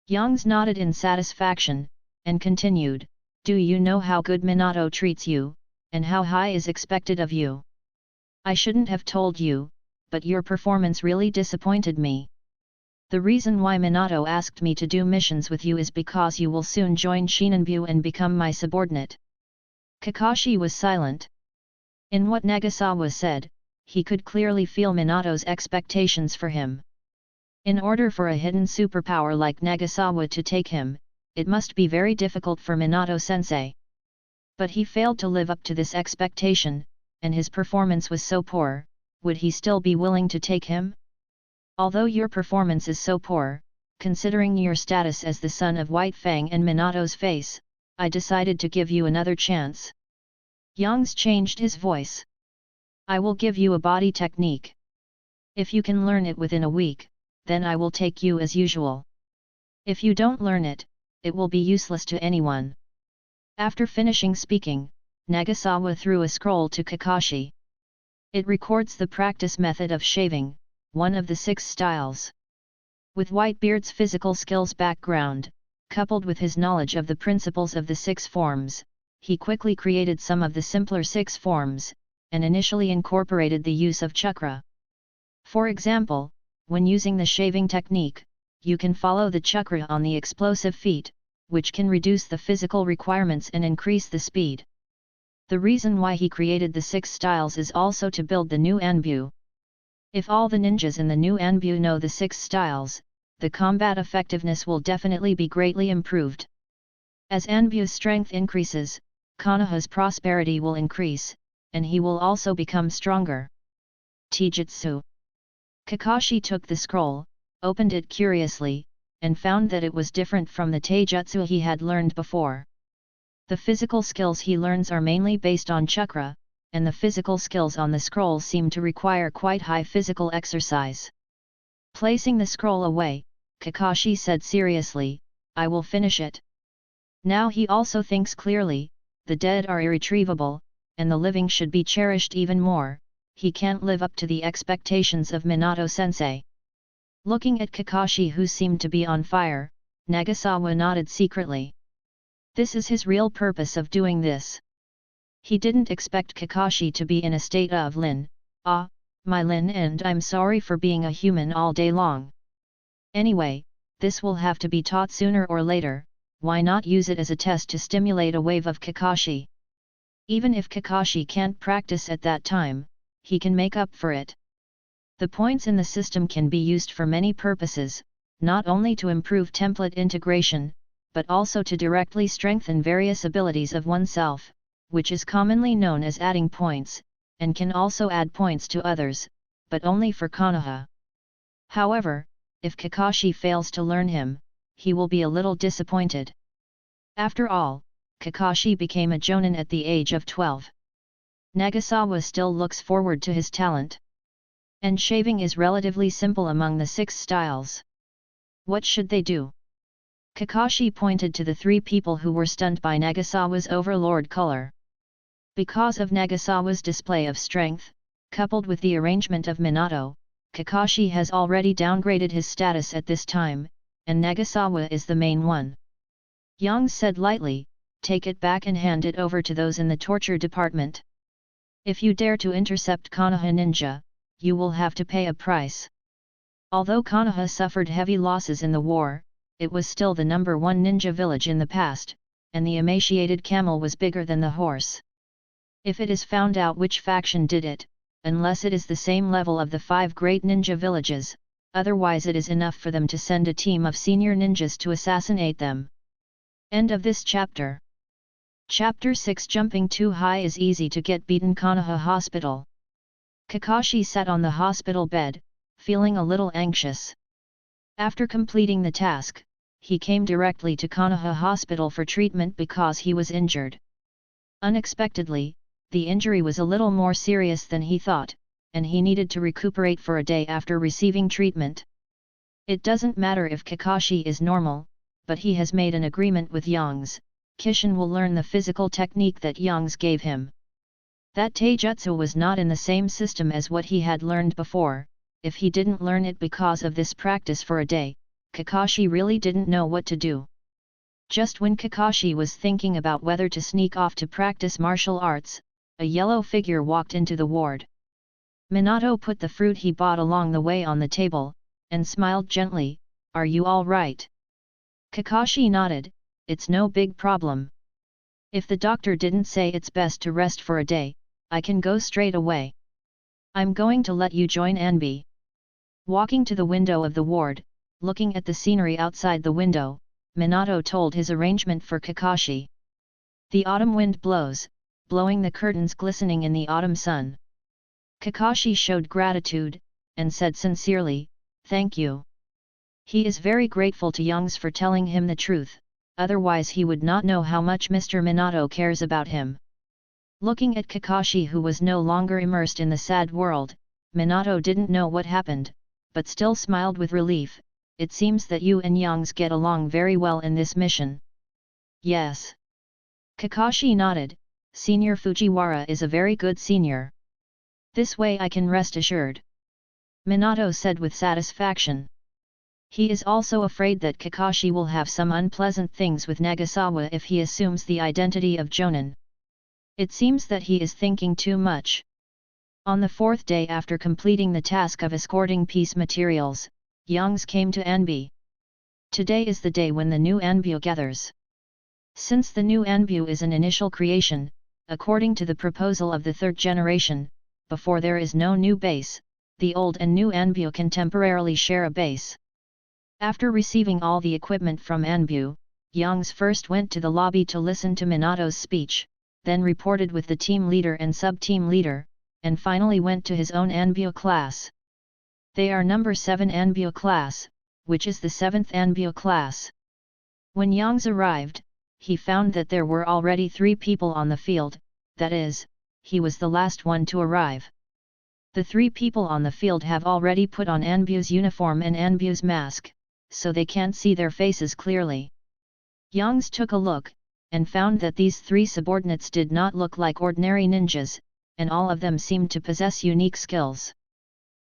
Youngs nodded in satisfaction, and continued, "Do you know how good Minato treats you, and how high is expected of you? I shouldn't have told you, but your performance really disappointed me. The reason why Minato asked me to do missions with you is because you will soon join Shinonbu and become my subordinate." Kakashi was silent. In what Nagasawa said, he could clearly feel Minato's expectations for him. In order for a hidden superpower like Nagasawa to take him, it must be very difficult for Minato-sensei. But he failed to live up to this expectation, and his performance was so poor. Would he still be willing to take him? "Although your performance is so poor, considering your status as the son of White Fang and Minato's face, I decided to give you another chance." Youngs changed his voice. "I will give you a body technique. If you can learn it within a week, then I will take you as usual. If you don't learn it, it will be useless to anyone." After finishing speaking, Nagasawa threw a scroll to Kakashi. It records the practice method of shaving, one of the 6 styles. With Whitebeard's physical skills background, coupled with his knowledge of the principles of the 6 forms, he quickly created some of the simpler 6 forms, and initially incorporated the use of chakra. For example, when using the shaving technique, you can follow the chakra on the explosive feet, which can reduce the physical requirements and increase the speed. The reason why he created the 6 styles is also to build the new Anbu. If all the ninjas in the new Anbu know the 6 styles, the combat effectiveness will definitely be greatly improved. As Anbu's strength increases, Konoha's prosperity will increase, and he will also become stronger. Taijutsu. Kakashi took the scroll, opened it curiously, and found that it was different from the taijutsu he had learned before. The physical skills he learns are mainly based on chakra, and the physical skills on the scroll seem to require quite high physical exercise. Placing the scroll away, Kakashi said seriously, "I will finish it." Now he also thinks clearly, the dead are irretrievable, and the living should be cherished even more. He can't live up to the expectations of Minato-sensei. Looking at Kakashi, who seemed to be on fire, Nagasawa nodded secretly. This is his real purpose of doing this. He didn't expect Kakashi to be in a state of Lin, "Ah, my Lin, and I'm sorry for being a human all day long. Anyway, this will have to be taught sooner or later, why not use it as a test to stimulate a wave of Kakashi? Even if Kakashi can't practice at that time, he can make up for it." The points in the system can be used for many purposes, not only to improve template integration, but also to directly strengthen various abilities of oneself, which is commonly known as adding points, and can also add points to others, but only for Konoha. However, if Kakashi fails to learn him, he will be a little disappointed. After all, Kakashi became a jonin at the age of 12. Nagasawa still looks forward to his talent. And shaving is relatively simple among the 6 styles. What should they do? Kakashi pointed to the 3 people who were stunned by Nagasawa's overlord color. Because of Nagasawa's display of strength, coupled with the arrangement of Minato, Kakashi has already downgraded his status at this time, and Nagasawa is the main one. Yang said lightly, "Take it back and hand it over to those in the torture department. If you dare to intercept Konoha ninja, you will have to pay a price." Although Konoha suffered heavy losses in the war, it was still the #1 ninja village in the past, and the emaciated camel was bigger than the horse. If it is found out which faction did it, unless it is the same level of the 5 great ninja villages, otherwise it is enough for them to send a team of senior ninjas to assassinate them. End of this chapter. Chapter 6. Jumping too high is easy to get beaten. Konoha Hospital. Kakashi sat on the hospital bed, feeling a little anxious. After completing the task, he came directly to Konoha Hospital for treatment because he was injured. Unexpectedly, the injury was a little more serious than he thought, and he needed to recuperate for a day after receiving treatment. It doesn't matter if Kakashi is normal, but he has made an agreement with Yangs. Kishin will learn the physical technique that Yangs gave him. That taijutsu was not in the same system as what he had learned before. If he didn't learn it because of this practice for a day, Kakashi really didn't know what to do. Just when Kakashi was thinking about whether to sneak off to practice martial arts, a yellow figure walked into the ward. Minato put the fruit he bought along the way on the table, and smiled gently, "Are you all right?" Kakashi nodded, "It's no big problem. If the doctor didn't say it's best to rest for a day, I can go straight away. I'm going to let you join Anbi." Walking to the window of the ward, looking at the scenery outside the window, Minato told his arrangement for Kakashi. The autumn wind blows, blowing the curtains glistening in the autumn sun. Kakashi showed gratitude, and said sincerely, "Thank you." He is very grateful to Yangs for telling him the truth, otherwise he would not know how much Mr. Minato cares about him. Looking at Kakashi, who was no longer immersed in the sad world, Minato didn't know what happened, but still smiled with relief. "It seems that you and Yangs get along very well in this mission." "Yes." Kakashi nodded, "Senior Fujiwara is a very good senior. This way I can rest assured," Minato said with satisfaction. He is also afraid that Kakashi will have some unpleasant things with Nagasawa if he assumes the identity of Jonin. It seems that he is thinking too much. On the 4th day after completing the task of escorting peace materials, Yangs came to Anbi. Today is the day when the new Anbu gathers. Since the new Anbu is an initial creation, according to the proposal of the 3rd generation, before there is no new base, the old and new Anbu can temporarily share a base. After receiving all the equipment from Anbu, Yangs first went to the lobby to listen to Minato's speech. then reported with the team leader and sub-team leader, and finally went to his own Anbyo class. They are number 7 Anbyo class, which is the 7th Anbyo class. When Yang arrived, he found that there were already 3 people on the field, that is, he was the last one to arrive. The 3 people on the field have already put on Anbyo's uniform and Anbyo's mask, so they can't see their faces clearly. Yang took a look, and found that these 3 subordinates did not look like ordinary ninjas, and all of them seemed to possess unique skills.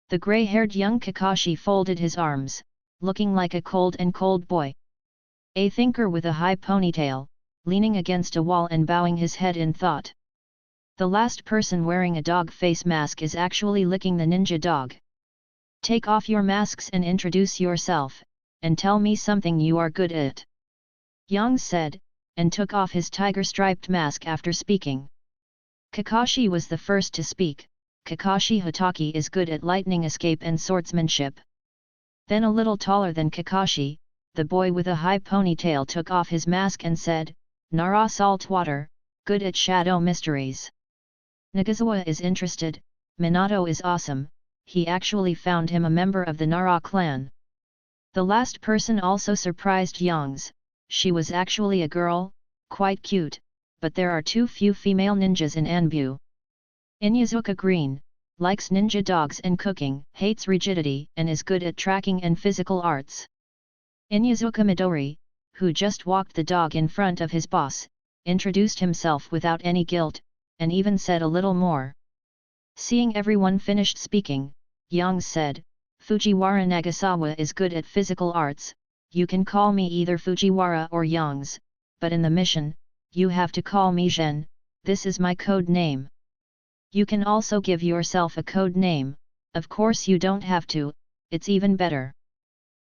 The grey-haired young Kakashi folded his arms, looking like a cold boy. A thinker with a high ponytail, leaning against a wall and bowing his head in thought. The last person wearing a dog face mask is actually licking the ninja dog. Take off your masks and introduce yourself, and tell me something you are good at. Yang said, and took off his tiger-striped mask after speaking. Kakashi was the first to speak. Kakashi Hatake is good at lightning escape and swordsmanship. Then a little taller than Kakashi, the boy with a high ponytail took off his mask and said, Nara Saltwater, good at shadow mysteries. Nagasawa is interested, Minato is awesome, he actually found him a member of the Nara clan. The last person also surprised Yangs, she was actually a girl, quite cute, but there are too few female ninjas in Anbu. Inyazuka Green, likes ninja dogs and cooking, hates rigidity and is good at tracking and physical arts. Inyazuka Midori, who just walked the dog in front of his boss, introduced himself without any guilt, and even said a little more. Seeing everyone finished speaking, Yang said, Fujiwara Nagasawa is good at physical arts, you can call me either Fujiwara or Yangs, but in the mission, you have to call me Zhen, this is my code name. You can also give yourself a code name, of course you don't have to, it's even better.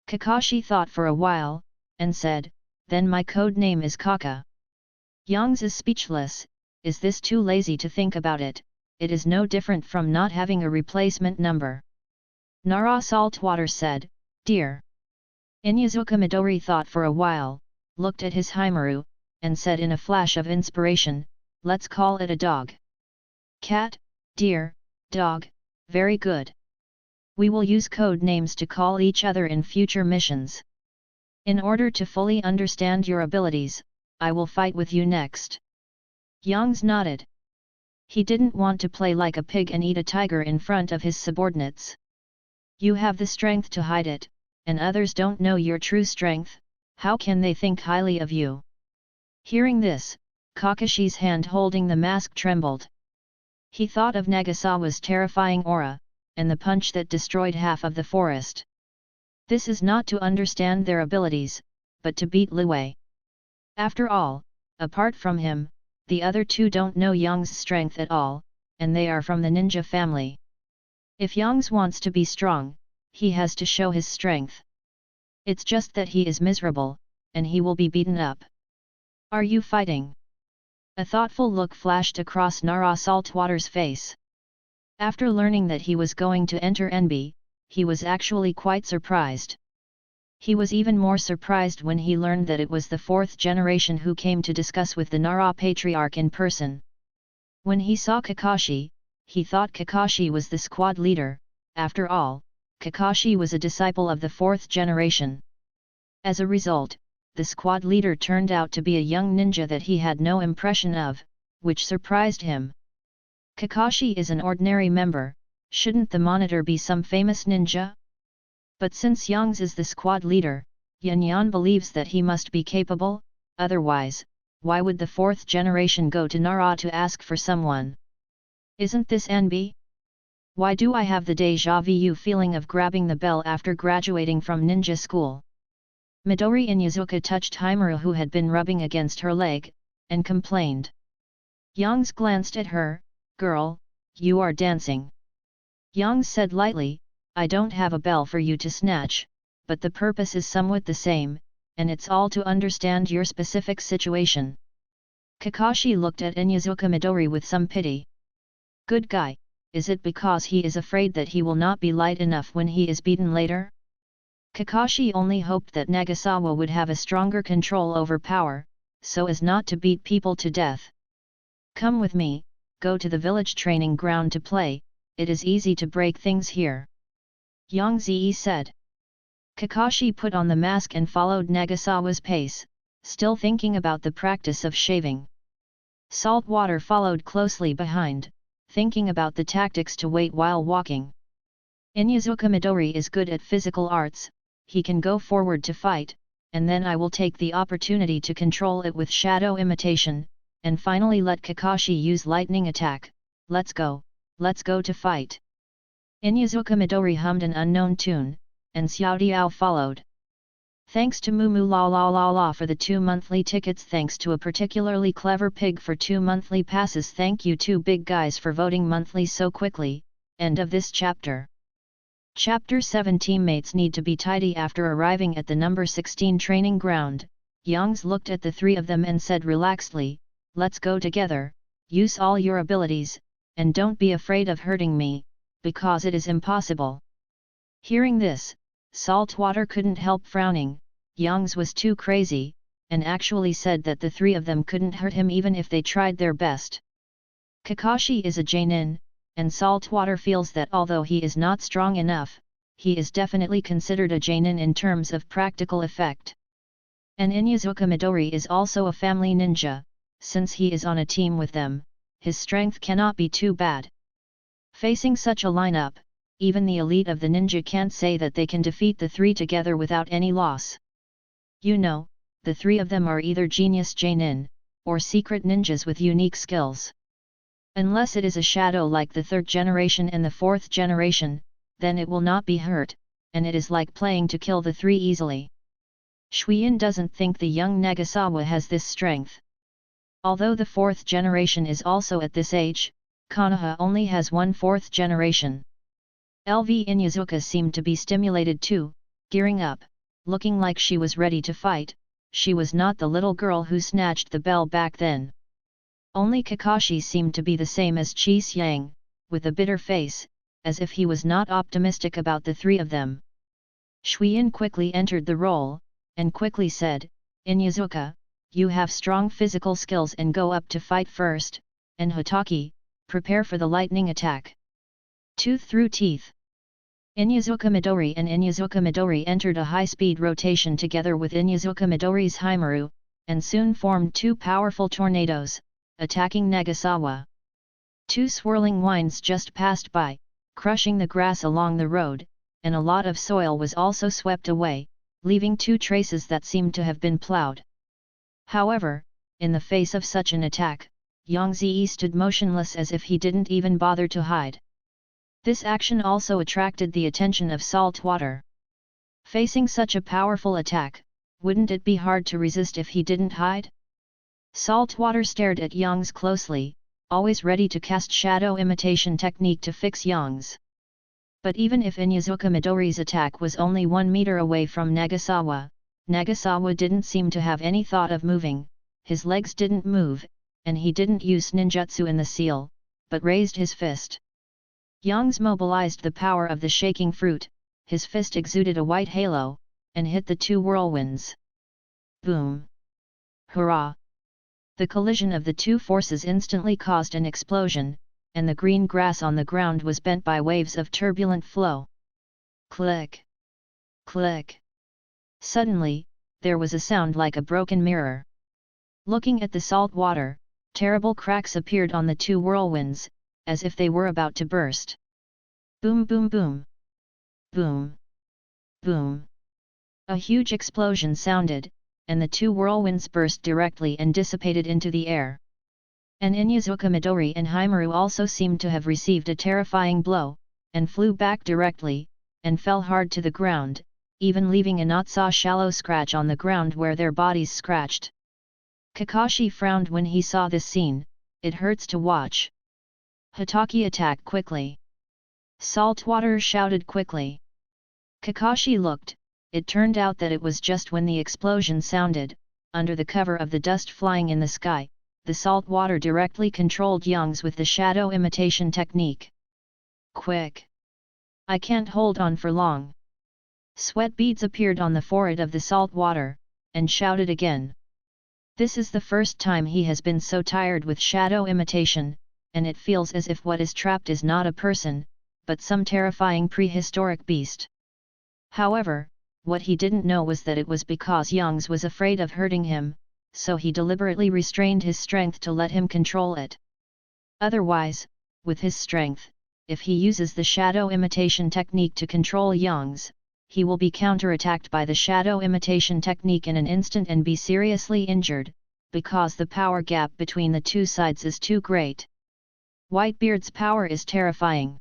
Kakashi thought for a while, and said, then my code name is Kaka. Yangs is speechless, is this too lazy to think about it? It is no different from not having a replacement number. Nara Saltwater said, dear. Inyazuka Midori thought for a while, looked at his Haimaru, and said in a flash of inspiration, let's call it a dog. Cat, deer, dog, very good. We will use code names to call each other in future missions. In order to fully understand your abilities, I will fight with you next. Yangs nodded. He didn't want to play like a pig and eat a tiger in front of his subordinates. You have the strength to hide it, and others don't know your true strength, how can they think highly of you? Hearing this, Kakashi's hand holding the mask trembled. He thought of Nagasawa's terrifying aura, and the punch that destroyed half of the forest. This is not to understand their abilities, but to beat Liwei. After all, apart from him, the other 2 don't know Yang's strength at all, and they are from the ninja family. If Yangs wants to be strong, he has to show his strength. It's just that he is miserable, and he will be beaten up. Are you fighting? A thoughtful look flashed across Nara Saltwater's face. After learning that he was going to enter NB, he was actually quite surprised. He was even more surprised when he learned that it was the 4th generation who came to discuss with the Nara Patriarch in person. When he saw Kakashi, he thought Kakashi was the squad leader, after all, Kakashi was a disciple of the 4th generation. As a result, the squad leader turned out to be a young ninja that he had no impression of, which surprised him. Kakashi is an ordinary member, shouldn't the monitor be some famous ninja? But since Yangs is the squad leader, Yan believes that he must be capable, otherwise, why would the 4th generation go to Nara to ask for someone? Isn't this NB? Why do I have the deja vu feeling of grabbing the bell after graduating from ninja school? Midori Inyazuka touched Haimaru who had been rubbing against her leg, and complained. Yangs glanced at her, girl, you are dancing. Yangs said lightly, I don't have a bell for you to snatch, but the purpose is somewhat the same, and it's all to understand your specific situation. Kakashi looked at Inyazuka Midori with some pity. Good guy, is it because he is afraid that he will not be light enough when he is beaten later? Kakashi only hoped that Nagasawa would have a stronger control over power, so as not to beat people to death. Come with me, go to the village training ground to play, it is easy to break things here. Yang Zi said. Kakashi put on the mask and followed Nagasawa's pace, still thinking about the practice of shaving. Salt Water followed closely behind, thinking about the tactics to wait while walking. Inyazuka Midori is good at physical arts, he can go forward to fight, and then I will take the opportunity to control it with shadow imitation, and finally let Kakashi use lightning attack. Let's go to fight. Inyazuka Midori hummed an unknown tune, and Xiao Diao followed. Thanks to Mumu La La La La for the 2 monthly tickets, thanks to a particularly clever pig for 2 monthly passes, thank you 2 big guys for voting monthly so quickly. End of this chapter. Chapter 7. Teammates need to be tidy. After arriving at the number 16 training ground, Youngs looked at the 3 of them and said relaxedly, let's go together, use all your abilities, and don't be afraid of hurting me, because it is impossible. Hearing this, Saltwater couldn't help frowning. Youngs was too crazy, and actually said that the 3 of them couldn't hurt him even if they tried their best. Kakashi is a Jonin, and Saltwater feels that although he is not strong enough, he is definitely considered a Jonin in terms of practical effect. And Inyazuka Midori is also a family ninja, since he is on a team with them, his strength cannot be too bad. Facing such a lineup, even the elite of the ninja can't say that they can defeat the 3 together without any loss. You know, the 3 of them are either genius Jonin, or secret ninjas with unique skills. Unless it is a shadow like the 3rd generation and the 4th generation, then it will not be hurt, and it is like playing to kill the 3 easily. Shuyin doesn't think the young Nagasawa has this strength. Although the 4th generation is also at this age, Konoha only has 1 4th generation. LV Inyazuka seemed to be stimulated too, gearing up, looking like she was ready to fight. She was not the little girl who snatched the bell back then. Only Kakashi seemed to be the same as Chi Xiang, with a bitter face, as if he was not optimistic about the 3 of them. Shuyin quickly entered the role, and quickly said, Inyazuka, you have strong physical skills and go up to fight first, and Hitaki, prepare for the lightning attack. Tooth through teeth. Inyazuka Midori and Inyazuka Midori entered a high-speed rotation together with Inyazuka Midori's Haimaru, and soon formed 2 powerful tornadoes, attacking Nagasawa. 2 swirling winds just passed by, crushing the grass along the road, and a lot of soil was also swept away, leaving 2 traces that seemed to have been plowed. However, in the face of such an attack, Yang Zi stood motionless as if he didn't even bother to hide. This action also attracted the attention of Saltwater. Facing such a powerful attack, wouldn't it be hard to resist if he didn't hide? Saltwater stared at Youngs closely, always ready to cast shadow imitation technique to fix Youngs. But even if Inyazuka Midori's attack was only 1 meter away from Nagasawa, Nagasawa didn't seem to have any thought of moving, his legs didn't move, and he didn't use ninjutsu in the seal, but raised his fist. Youngs mobilized the power of the shaking fruit, his fist exuded a white halo, and hit the 2 whirlwinds. Boom! Hurrah! The collision of the 2 forces instantly caused an explosion, and the green grass on the ground was bent by waves of turbulent flow. Click! Click! Suddenly, there was a sound like a broken mirror. Looking at the salt water, terrible cracks appeared on the 2 whirlwinds, as if they were about to burst. Boom boom boom! Boom! Boom! A huge explosion sounded, and the 2 whirlwinds burst directly and dissipated into the air. And Inyazuka Midori and Haimaru also seemed to have received a terrifying blow, and flew back directly, and fell hard to the ground, even leaving a not-so-shallow scratch on the ground where their bodies scratched. Kakashi frowned when he saw this scene. It hurts to watch. Hitaki attack quickly! Saltwater shouted quickly. Kakashi looked. It turned out that it was just when the explosion sounded, under the cover of the dust flying in the sky, the salt water directly controlled Youngs with the shadow imitation technique. Quick! I can't hold on for long. Sweat beads appeared on the forehead of the salt water, and shouted again. This is the first time he has been so tired with shadow imitation, and it feels as if what is trapped is not a person, but some terrifying prehistoric beast. However, what he didn't know was that it was because Youngs was afraid of hurting him, so he deliberately restrained his strength to let him control it. Otherwise, with his strength, if he uses the shadow imitation technique to control Youngs, he will be counterattacked by the shadow imitation technique in an instant and be seriously injured, because the power gap between the two sides is too great. Whitebeard's power is terrifying.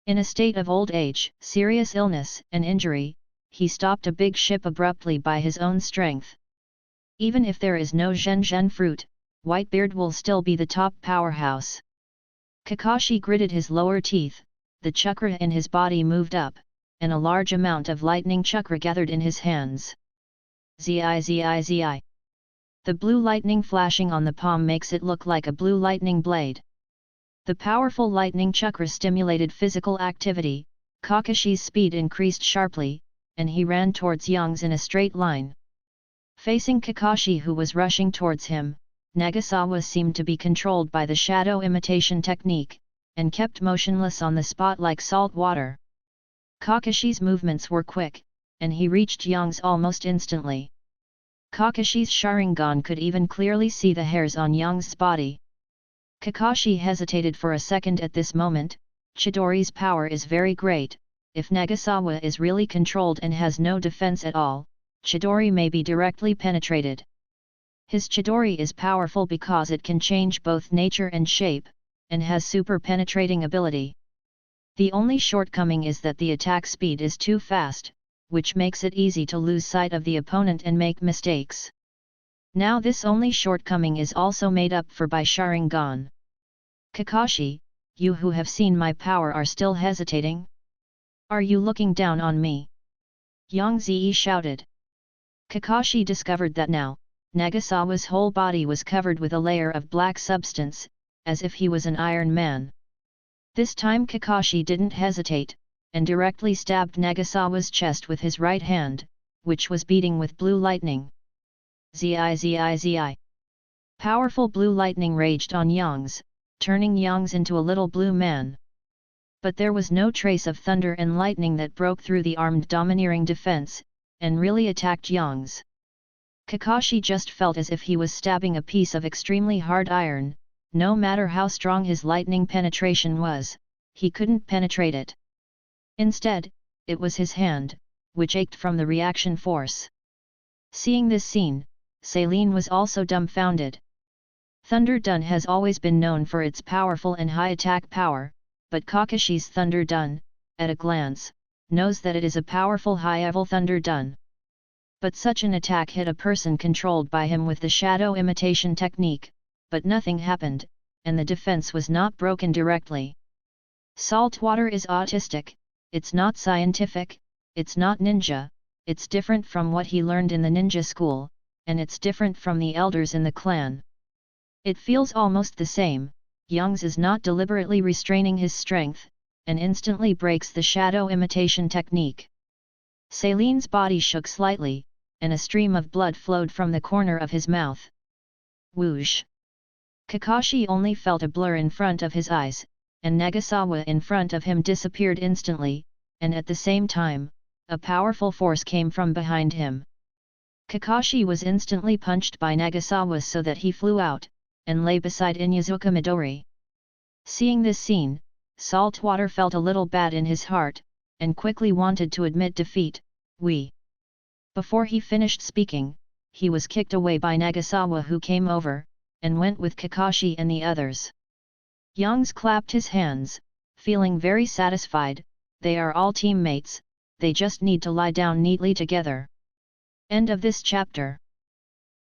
In a state of old age, serious illness, and injury, he stopped a big ship abruptly by his own strength. Even if there is no Zhen fruit, Whitebeard will still be the top powerhouse. Kakashi gritted his lower teeth, the chakra in his body moved up, and a large amount of lightning chakra gathered in his hands. Zi. The blue lightning flashing on the palm makes it look like a blue lightning blade. The powerful lightning chakra stimulated physical activity, Kakashi's speed increased sharply, and he ran towards Youngs in a straight line. Facing Kakashi who was rushing towards him, Nagasawa seemed to be controlled by the shadow imitation technique, and kept motionless on the spot like salt water. Kakashi's movements were quick, and he reached Youngs almost instantly. Kakashi's Sharingan could even clearly see the hairs on Young's body. Kakashi hesitated for a second at this moment. Chidori's power is very great. If Nagasawa is really controlled and has no defense at all, Chidori may be directly penetrated. His Chidori is powerful because it can change both nature and shape, and has super penetrating ability. The only shortcoming is that the attack speed is too fast, which makes it easy to lose sight of the opponent and make mistakes. Now this only shortcoming is also made up for by Sharingan. Kakashi, you who have seen my power are still hesitating? Are you looking down on me? Yang Zi shouted. Kakashi discovered that now, Nagasawa's whole body was covered with a layer of black substance, as if he was an Iron Man. This time Kakashi didn't hesitate, and directly stabbed Nagasawa's chest with his right hand, which was beating with blue lightning. Zi. Powerful blue lightning raged on Youngs, turning Youngs into a little blue man. But there was no trace of thunder and lightning that broke through the armed domineering defense, and really attacked Youngs. Kakashi just felt as if he was stabbing a piece of extremely hard iron. No matter how strong his lightning penetration was, he couldn't penetrate it. Instead, it was his hand, which ached from the reaction force. Seeing this scene, Saline was also dumbfounded. Thunder Dun has always been known for its powerful and high attack power, but Kakashi's Thunder Dun, at a glance, knows that it is a powerful high-level Thunder Dun. But such an attack hit a person controlled by him with the shadow imitation technique, but nothing happened, and the defense was not broken directly. Salt water is autistic, it's not scientific, it's not ninja, it's different from what he learned in the ninja school, and it's different from the elders in the clan. It feels almost the same. Youngs is not deliberately restraining his strength, and instantly breaks the shadow imitation technique. Saline's body shook slightly, and a stream of blood flowed from the corner of his mouth. Whoosh! Kakashi only felt a blur in front of his eyes, and Nagasawa in front of him disappeared instantly, and at the same time, a powerful force came from behind him. Kakashi was instantly punched by Nagasawa so that he flew out, and lay beside Inuzuka Midori. Seeing this scene, Saltwater felt a little bad in his heart, and quickly wanted to admit defeat. Before he finished speaking, he was kicked away by Nagasawa who came over, and went with Kakashi and the others. Youngs clapped his hands, feeling very satisfied. They are all teammates, they just need to lie down neatly together. End of this chapter.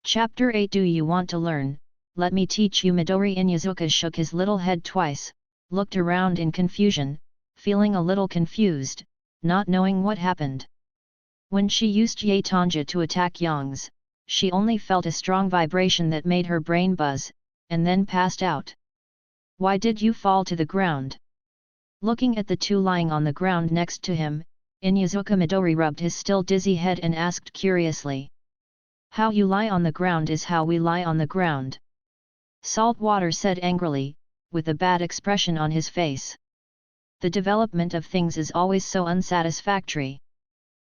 Chapter 8. Do you want to learn? Let me teach you. Midori Inuzuka shook his little head twice, looked around in confusion, feeling a little confused, not knowing what happened. When she used Yatonja to attack Youngs, she only felt a strong vibration that made her brain buzz, and then passed out. Why did you fall to the ground? Looking at the two lying on the ground next to him, Inuzuka Midori rubbed his still dizzy head and asked curiously. How you lie on the ground is how we lie on the ground. Saltwater said angrily, with a bad expression on his face. The development of things is always so unsatisfactory.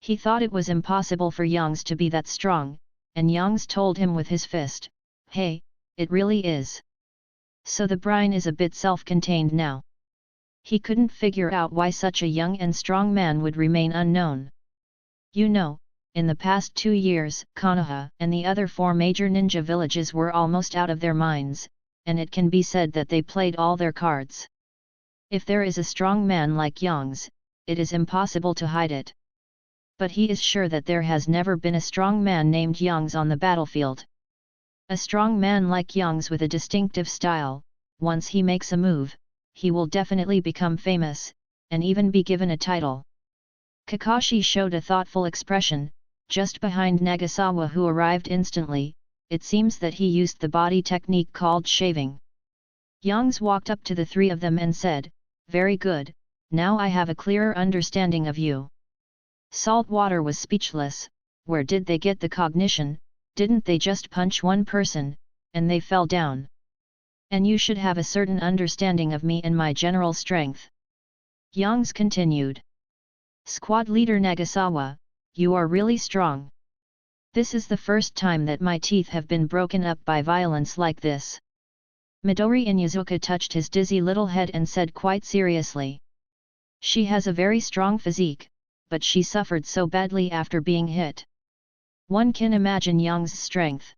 He thought it was impossible for Youngs to be that strong, and Youngs told him with his fist, "Hey, it really is. So the brine is a bit self-contained now." He couldn't figure out why such a young and strong man would remain unknown. You know, in the past 2 years, Konoha and the other 4 major ninja villages were almost out of their minds, and it can be said that they played all their cards. If there is a strong man like Youngs, it is impossible to hide it. But he is sure that there has never been a strong man named Youngs on the battlefield. A strong man like Youngs with a distinctive style, once he makes a move, he will definitely become famous, and even be given a title. Kakashi showed a thoughtful expression, just behind Nagasawa, who arrived instantly. It seems that he used the body technique called shaving. Youngs walked up to the 3 of them and said, "Very good, now I have a clearer understanding of you." Saltwater was speechless. Where did they get the cognition? Didn't they just punch one person, and they fell down? And you should have a certain understanding of me and my general strength. Youngs continued. Squad leader Nagasawa, you are really strong. This is the first time that my teeth have been broken up by violence like this. Midori Inuzuka touched his dizzy little head and said quite seriously. She has a very strong physique, but she suffered so badly after being hit. One can imagine Young's strength.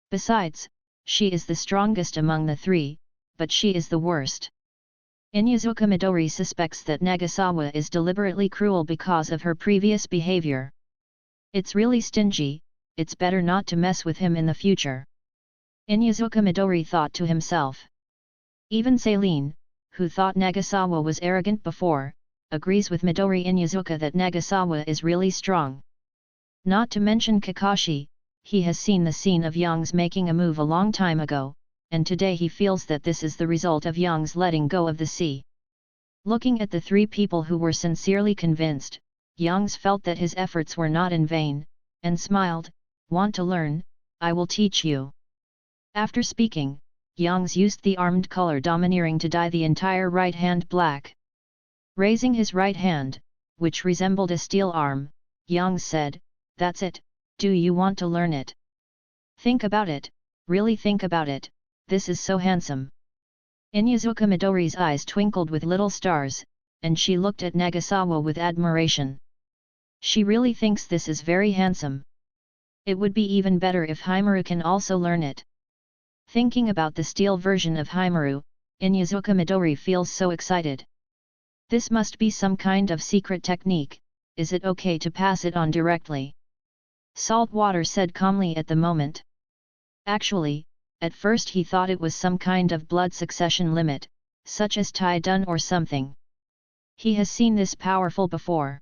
Besides, she is the strongest among the 3, but she is the worst. Inuzuka Midori suspects that Nagasawa is deliberately cruel because of her previous behavior. It's really stingy, it's better not to mess with him in the future. Inuzuka Midori thought to himself. Even Saline, who thought Nagasawa was arrogant before, agrees with Midori Inuzuka that Nagasawa is really strong. Not to mention Kakashi, he has seen the scene of Youngs making a move a long time ago, and today he feels that this is the result of Youngs letting go of the sea. Looking at the 3 people who were sincerely convinced, Youngs felt that his efforts were not in vain, and smiled, "Want to learn? I will teach you." After speaking, Youngs used the armed color domineering to dye the entire right hand black. Raising his right hand, which resembled a steel arm, Youngs said, "That's it, do you want to learn it? Think about it, really think about it, this is so handsome." Inuzuka Midori's eyes twinkled with little stars, and she looked at Nagasawa with admiration. She really thinks this is very handsome. It would be even better if Haimaru can also learn it. Thinking about the steel version of Haimaru, Inuzuka Midori feels so excited. This must be some kind of secret technique. Is it okay to pass it on directly? Saltwater said calmly at the moment. Actually, at first he thought it was some kind of blood succession limit, such as Tai Dun or something. He has seen this powerful before.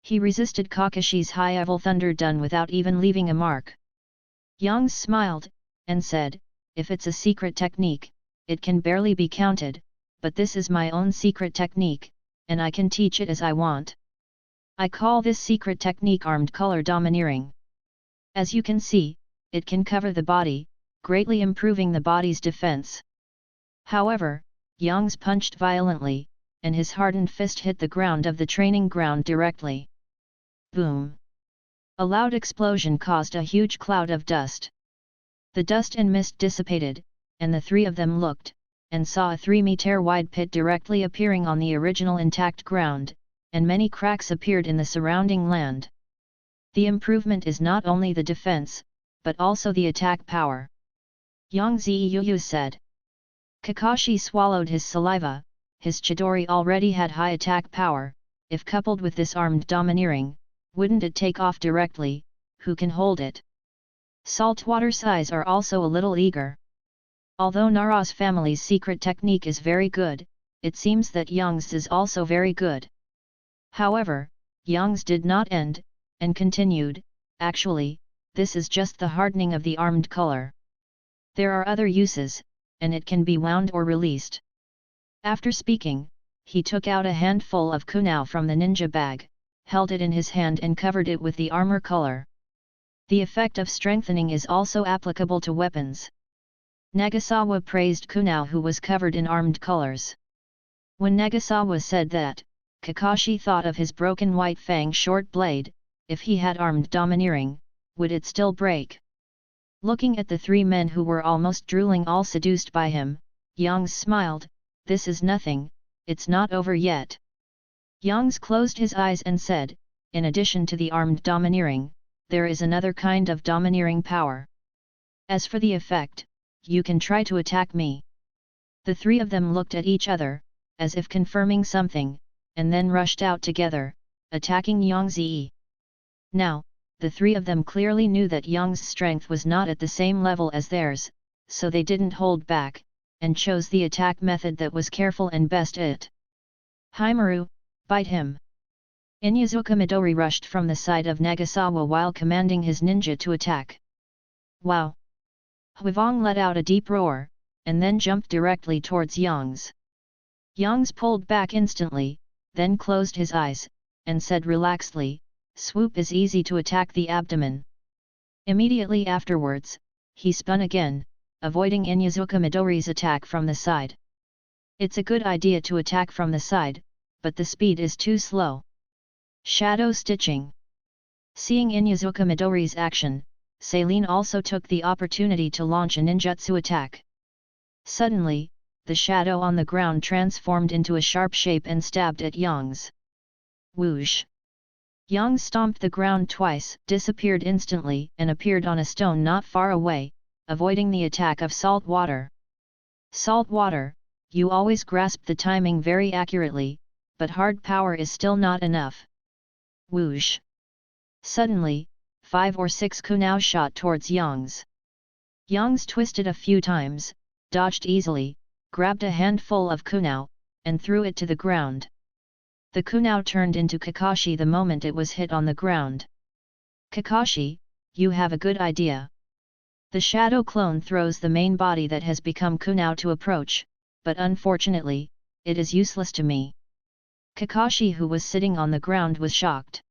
He resisted Kakashi's high-level Thunder Dun without even leaving a mark. Youngs smiled, and said, "If it's a secret technique, it can barely be counted, but this is my own secret technique, and I can teach it as I want. I call this secret technique armed color domineering. As you can see, it can cover the body, greatly improving the body's defense." However, Youngs punched violently, and his hardened fist hit the ground of the training ground directly. Boom! A loud explosion caused a huge cloud of dust. The dust and mist dissipated, and the 3 of them looked, and saw a 3-meter-wide pit directly appearing on the original intact ground, and many cracks appeared in the surrounding land. The improvement is not only the defense, but also the attack power. Yang Ziyu said. Kakashi swallowed his saliva. His Chidori already had high attack power. If coupled with this armed domineering, wouldn't it take off directly? Who can hold it? Saltwater's eyes are also a little eager. Although Nara's family's secret technique is very good, it seems that Young's is also very good. However, Young's did not end, and continued, "Actually, this is just the hardening of the armed color. There are other uses, and it can be wound or released." After speaking, he took out a handful of kunao from the ninja bag, held it in his hand and covered it with the armor color. The effect of strengthening is also applicable to weapons. Nagasawa praised Kunao, who was covered in armed colors. When Nagasawa said that, Kakashi thought of his broken white fang short blade. If he had armed domineering, would it still break? Looking at the three men who were almost drooling, all seduced by him, Yang smiled. This is nothing, it's not over yet. Yang closed his eyes and said, in addition to the armed domineering, there is another kind of domineering power. As for the effect, you can try to attack me. The three of them looked at each other, as if confirming something, and then rushed out together, attacking Yang Zi. Now, the three of them clearly knew that Yang's strength was not at the same level as theirs, so they didn't hold back, and chose the attack method that was careful and best it. Haimaru, bite him! Inyazuka Midori rushed from the side of Nagasawa while commanding his ninja to attack. Wow! Huivong let out a deep roar, and then jumped directly towards Yang's. Yang's pulled back instantly, then closed his eyes, and said relaxedly, swoop is easy to attack the abdomen. Immediately afterwards, he spun again, avoiding Inyazuka Midori's attack from the side. It's a good idea to attack from the side, but the speed is too slow. Shadow stitching. Seeing Inyazuka Midori's action, Saline also took the opportunity to launch a ninjutsu attack. Suddenly, the shadow on the ground transformed into a sharp shape and stabbed at Yang's. Whoosh! Yang stomped the ground twice, disappeared instantly, and appeared on a stone not far away, avoiding the attack of Salt Water. Salt Water, you always grasp the timing very accurately, but hard power is still not enough. Whoosh! Suddenly, 5 or 6 kunao shot towards Yang's. Yang's twisted a few times, dodged easily, grabbed a handful of kunao, and threw it to the ground. The kunao turned into Kakashi the moment it was hit on the ground. Kakashi, you have a good idea. The shadow clone throws the main body that has become kunao to approach, but unfortunately, it is useless to me. Kakashi, who was sitting on the ground, was shocked.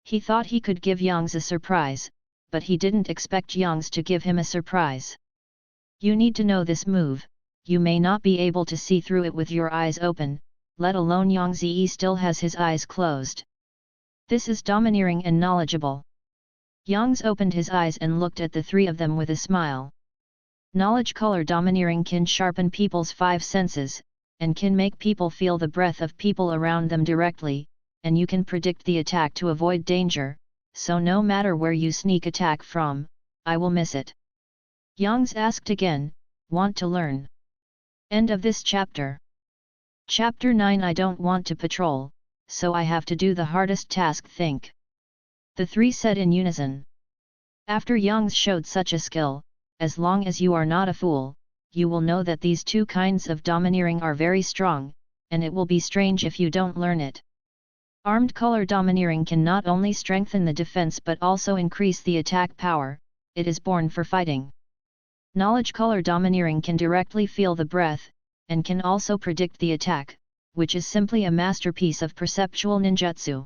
He thought he could give Yang's a surprise, but he didn't expect Yang's to give him a surprise. You need to know this move, you may not be able to see through it with your eyes open, let alone Yang Zi still has his eyes closed. This is domineering and knowledgeable. Yang's opened his eyes and looked at the three of them with a smile. Knowledge color domineering can sharpen people's 5 senses, and can make people feel the breath of people around them directly, and you can predict the attack to avoid danger, so no matter where you sneak attack from, I will miss it. Yang's asked again, want to learn? End of this chapter. Chapter 9. I don't want to patrol, so I have to do the hardest task. Think. The three said in unison. After Yang's showed such a skill, as long as you are not a fool, you will know that these two kinds of domineering are very strong, and it will be strange if you don't learn it. Armed color domineering can not only strengthen the defense but also increase the attack power, it is born for fighting. Knowledge color domineering can directly feel the breath, and can also predict the attack, which is simply a masterpiece of perceptual ninjutsu.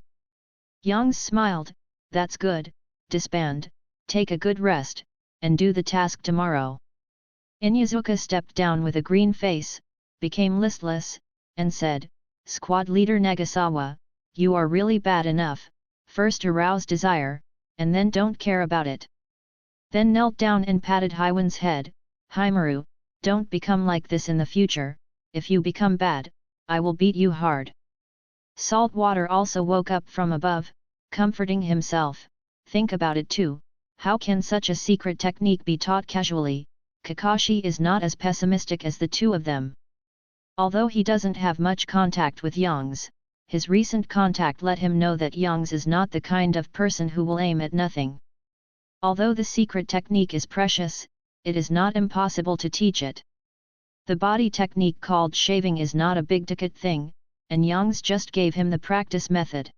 Yang smiled, that's good, disband, take a good rest, and do the task tomorrow. Inyazuka stepped down with a green face, became listless, and said, Squad Leader Nagasawa, you are really bad enough, first arouse desire, and then don't care about it. Then knelt down and patted Haiwen's head, Haimaru, don't become like this in the future, if you become bad, I will beat you hard. Salt Water also woke up from above, comforting himself, think about it too, how can such a secret technique be taught casually? Kakashi is not as pessimistic as the two of them. Although he doesn't have much contact with Yang's, his recent contact let him know that Yang's is not the kind of person who will aim at nothing. Although the secret technique is precious, it is not impossible to teach it. The body technique called shaving is not a big-ticket thing, and Yang's just gave him the practice method.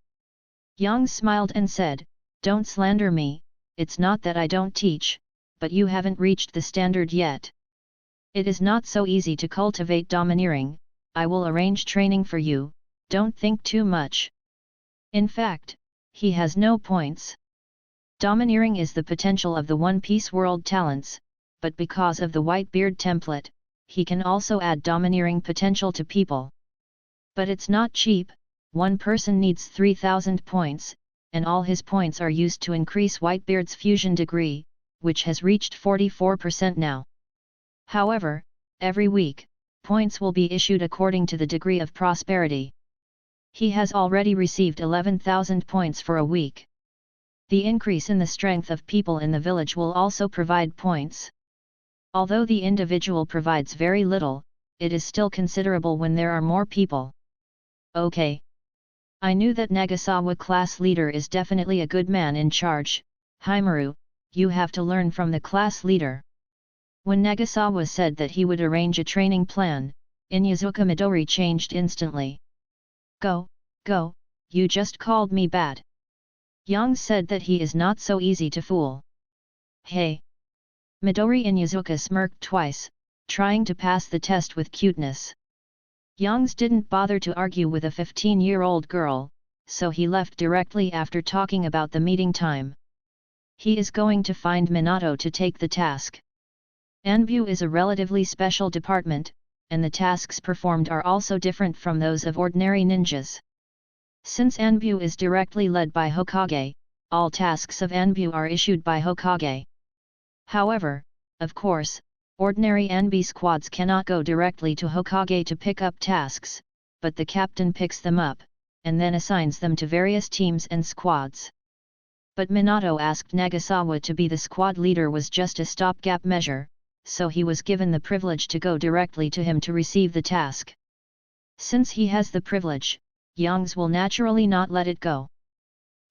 Yang smiled and said, don't slander me, it's not that I don't teach, but you haven't reached the standard yet. It is not so easy to cultivate domineering, I will arrange training for you, don't think too much. In fact, he has no points. Domineering is the potential of the One Piece world talents, but because of the Whitebeard template, he can also add domineering potential to people. But it's not cheap. One person needs 3,000 points, and all his points are used to increase Whitebeard's fusion degree, which has reached 44% now. However, every week, points will be issued according to the degree of prosperity. He has already received 11,000 points for a week. The increase in the strength of people in the village will also provide points. Although the individual provides very little, it is still considerable when there are more people. Okay. I knew that Nagasawa class leader is definitely a good man in charge. Himaru, you have to learn from the class leader. When Nagasawa said that he would arrange a training plan, Inyazuka Midori changed instantly. Go, you just called me bad. Yang said that he is not so easy to fool. Hey! Midori Inyazuka smirked twice, trying to pass the test with cuteness. Yangs didn't bother to argue with a 15-year-old girl, so he left directly after talking about the meeting time. He is going to find Minato to take the task. Anbu is a relatively special department, and the tasks performed are also different from those of ordinary ninjas. Since Anbu is directly led by Hokage, all tasks of Anbu are issued by Hokage. However, of course, ordinary Anbu squads cannot go directly to Hokage to pick up tasks, but the captain picks them up, and then assigns them to various teams and squads. But Minato asked Nagasawa to be the squad leader was just a stopgap measure, so he was given the privilege to go directly to him to receive the task. Since he has the privilege, Yangs will naturally not let it go.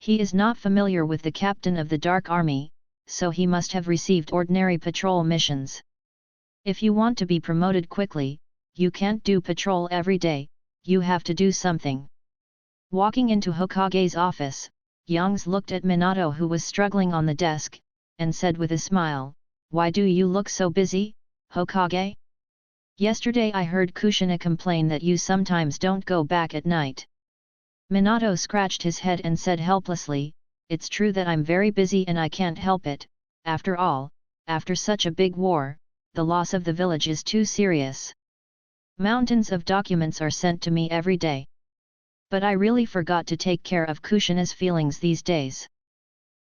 He is not familiar with the captain of the Dark Army, so he must have received ordinary patrol missions. If you want to be promoted quickly, you can't do patrol every day, you have to do something. Walking into Hokage's office, Yangs looked at Minato who was struggling on the desk, and said with a smile, "Why do you look so busy, Hokage? Yesterday I heard Kushina complain that you sometimes don't go back at night." Minato scratched his head and said helplessly, "It's true that I'm very busy and I can't help it. After all, after such a big war, the loss of the village is too serious. Mountains of documents are sent to me every day. But I really forgot to take care of Kushina's feelings these days.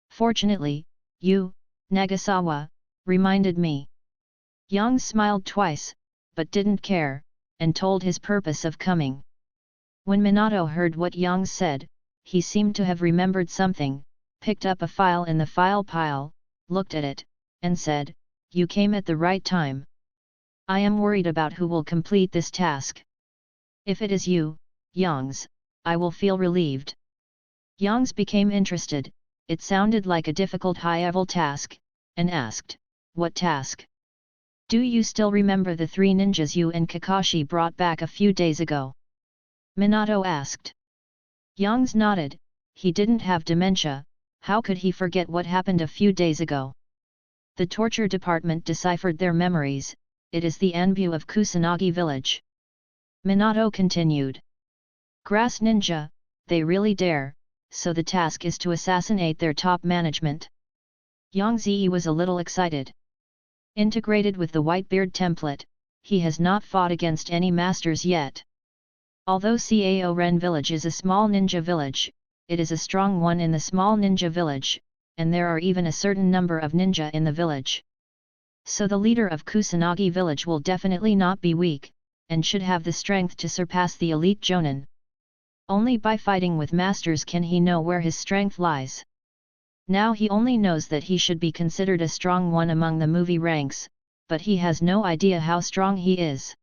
Fortunately, you, Nagasawa, reminded me." Yang smiled twice, but didn't care, and told his purpose of coming. When Minato heard what Yang said, he seemed to have remembered something, picked up a file in the file pile, looked at it, and said, "You came at the right time. I am worried about who will complete this task. If it is you, Yangs, I will feel relieved." Yangs became interested, it sounded like a difficult high-level task, and asked, "What task? Do you still remember the 3 ninjas you and Kakashi brought back a few days ago?" Minato asked. Yangs nodded. He didn't have dementia, how could he forget what happened a few days ago? The torture department deciphered their memories, it is the Anbu of Kusanagi village. Minato continued. Grass ninja, they really dare, so the task is to assassinate their top management. Yangzi was a little excited. Integrated with the Whitebeard template, he has not fought against any masters yet. Although Cao Ren village is a small ninja village, it is a strong one in the small ninja village, and there are even a certain number of ninja in the village. So the leader of Kusanagi village will definitely not be weak, and should have the strength to surpass the elite Jonin. Only by fighting with masters can he know where his strength lies. Now he only knows that he should be considered a strong one among the movie ranks, but he has no idea how strong he is.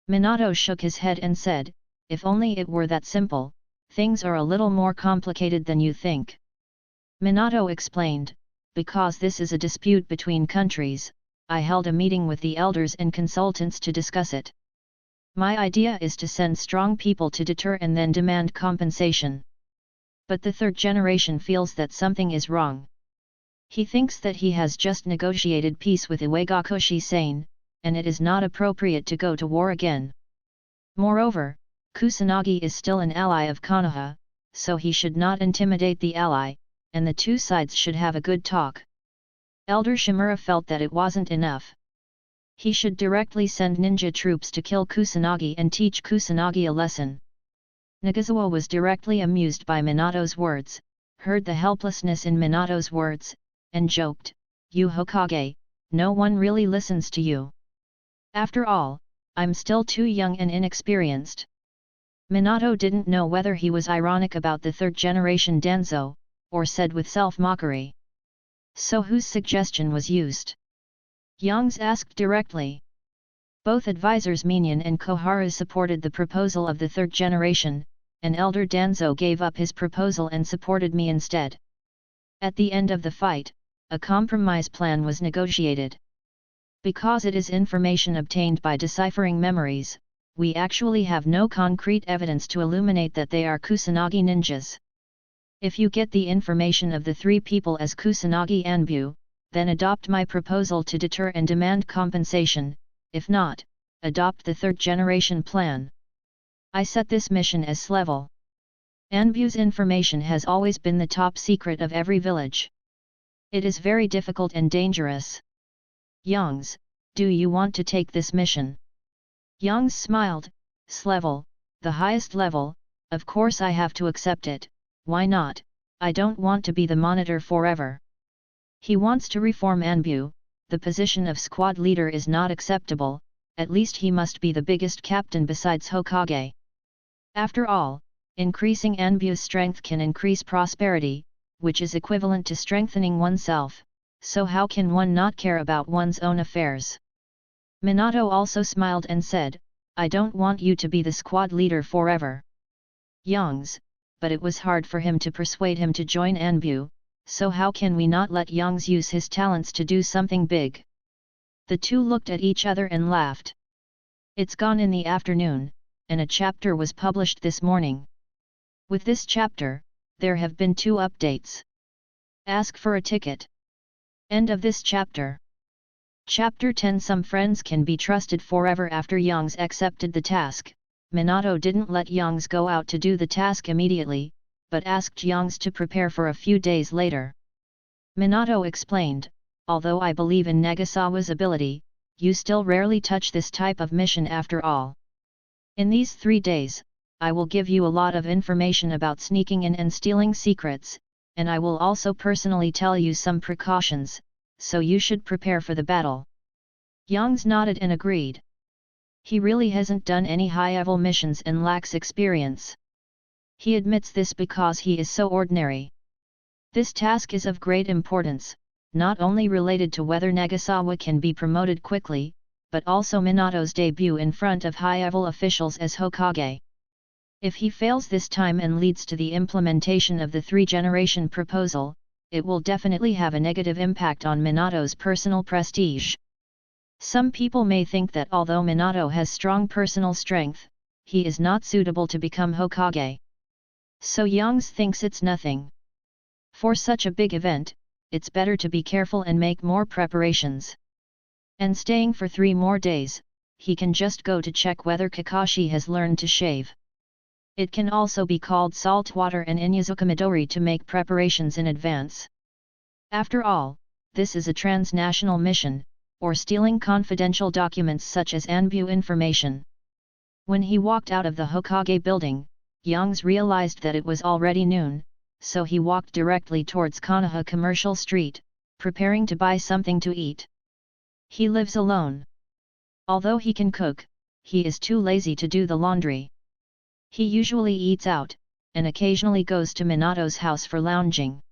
Minato shook his head and said, "If only it were that simple, things are a little more complicated than you think." Minato explained, "Because this is a dispute between countries, I held a meeting with the elders and consultants to discuss it. My idea is to send strong people to deter and then demand compensation. But the 3rd generation feels that something is wrong. He thinks that he has just negotiated peace with Iwagakushi-sane, and it is not appropriate to go to war again. Moreover, Kusanagi is still an ally of Konoha, so he should not intimidate the ally, and the two sides should have a good talk. Elder Shimura felt that it wasn't enough. He should directly send ninja troops to kill Kusanagi and teach Kusanagi a lesson. Nagasawa was directly amused by Minato's words, heard the helplessness in Minato's words, and joked, "You Hokage, no one really listens to you. After all, I'm still too young and inexperienced." Minato didn't know whether he was ironic about the third-generation Danzo, or said with self-mockery. "So whose suggestion was used?" Youngs asked directly. Both advisors Minion and Koharu supported the proposal of the third generation, and Elder Danzo gave up his proposal and supported me instead. At the end of the fight, a compromise plan was negotiated. Because it is information obtained by deciphering memories, we actually have no concrete evidence to illuminate that they are Kusanagi ninjas. If you get the information of the three people as Kusanagi Anbu, then adopt my proposal to deter and demand compensation. If not, adopt the third-generation plan. I set this mission as level. Anbu's information has always been the top secret of every village. It is very difficult and dangerous. Youngs, do you want to take this mission? Youngs smiled, "Level, the highest level, of course I have to accept it, why not, I don't want to be the monitor forever." He wants to reform Anbu. The position of squad leader is not acceptable, at least he must be the biggest captain besides Hokage. After all, increasing Anbu's strength can increase prosperity, which is equivalent to strengthening oneself, so how can one not care about one's own affairs? Minato also smiled and said, "I don't want you to be the squad leader forever." Youngs, but it was hard for him to persuade him to join Anbu. So how can we not let Youngs use his talents to do something big? The two looked at each other and laughed. It's gone in the afternoon, and a chapter was published this morning. With this chapter, there have been 2 updates. Ask for a ticket. End of this chapter. Chapter 10. Some friends can be trusted forever. After Youngs accepted the task, Minato didn't let Youngs go out to do the task immediately, but asked Youngs to prepare for a few days later. Minato explained, "Although I believe in Nagasawa's ability, you still rarely touch this type of mission after all. In these 3 days, I will give you a lot of information about sneaking in and stealing secrets, and I will also personally tell you some precautions, so you should prepare for the battle." Youngs nodded and agreed. He really hasn't done any high-level missions and lacks experience. He admits this because he is so ordinary. This task is of great importance, not only related to whether Nagasawa can be promoted quickly, but also Minato's debut in front of high-level officials as Hokage. If he fails this time and leads to the implementation of the 3-generation proposal, it will definitely have a negative impact on Minato's personal prestige. Some people may think that although Minato has strong personal strength, he is not suitable to become Hokage. So Youngs thinks it's nothing. For such a big event, it's better to be careful and make more preparations. And staying for 3 more days, he can just go to check whether Kakashi has learned to shave. It can also be called salt water and Inyazuka Midori to make preparations in advance. After all, this is a transnational mission, or stealing confidential documents such as Anbu information. When he walked out of the Hokage building, Youngs realized that it was already noon, so he walked directly towards Konoha Commercial Street, preparing to buy something to eat. He lives alone. Although he can cook, he is too lazy to do the laundry. He usually eats out, and occasionally goes to Minato's house for lounging.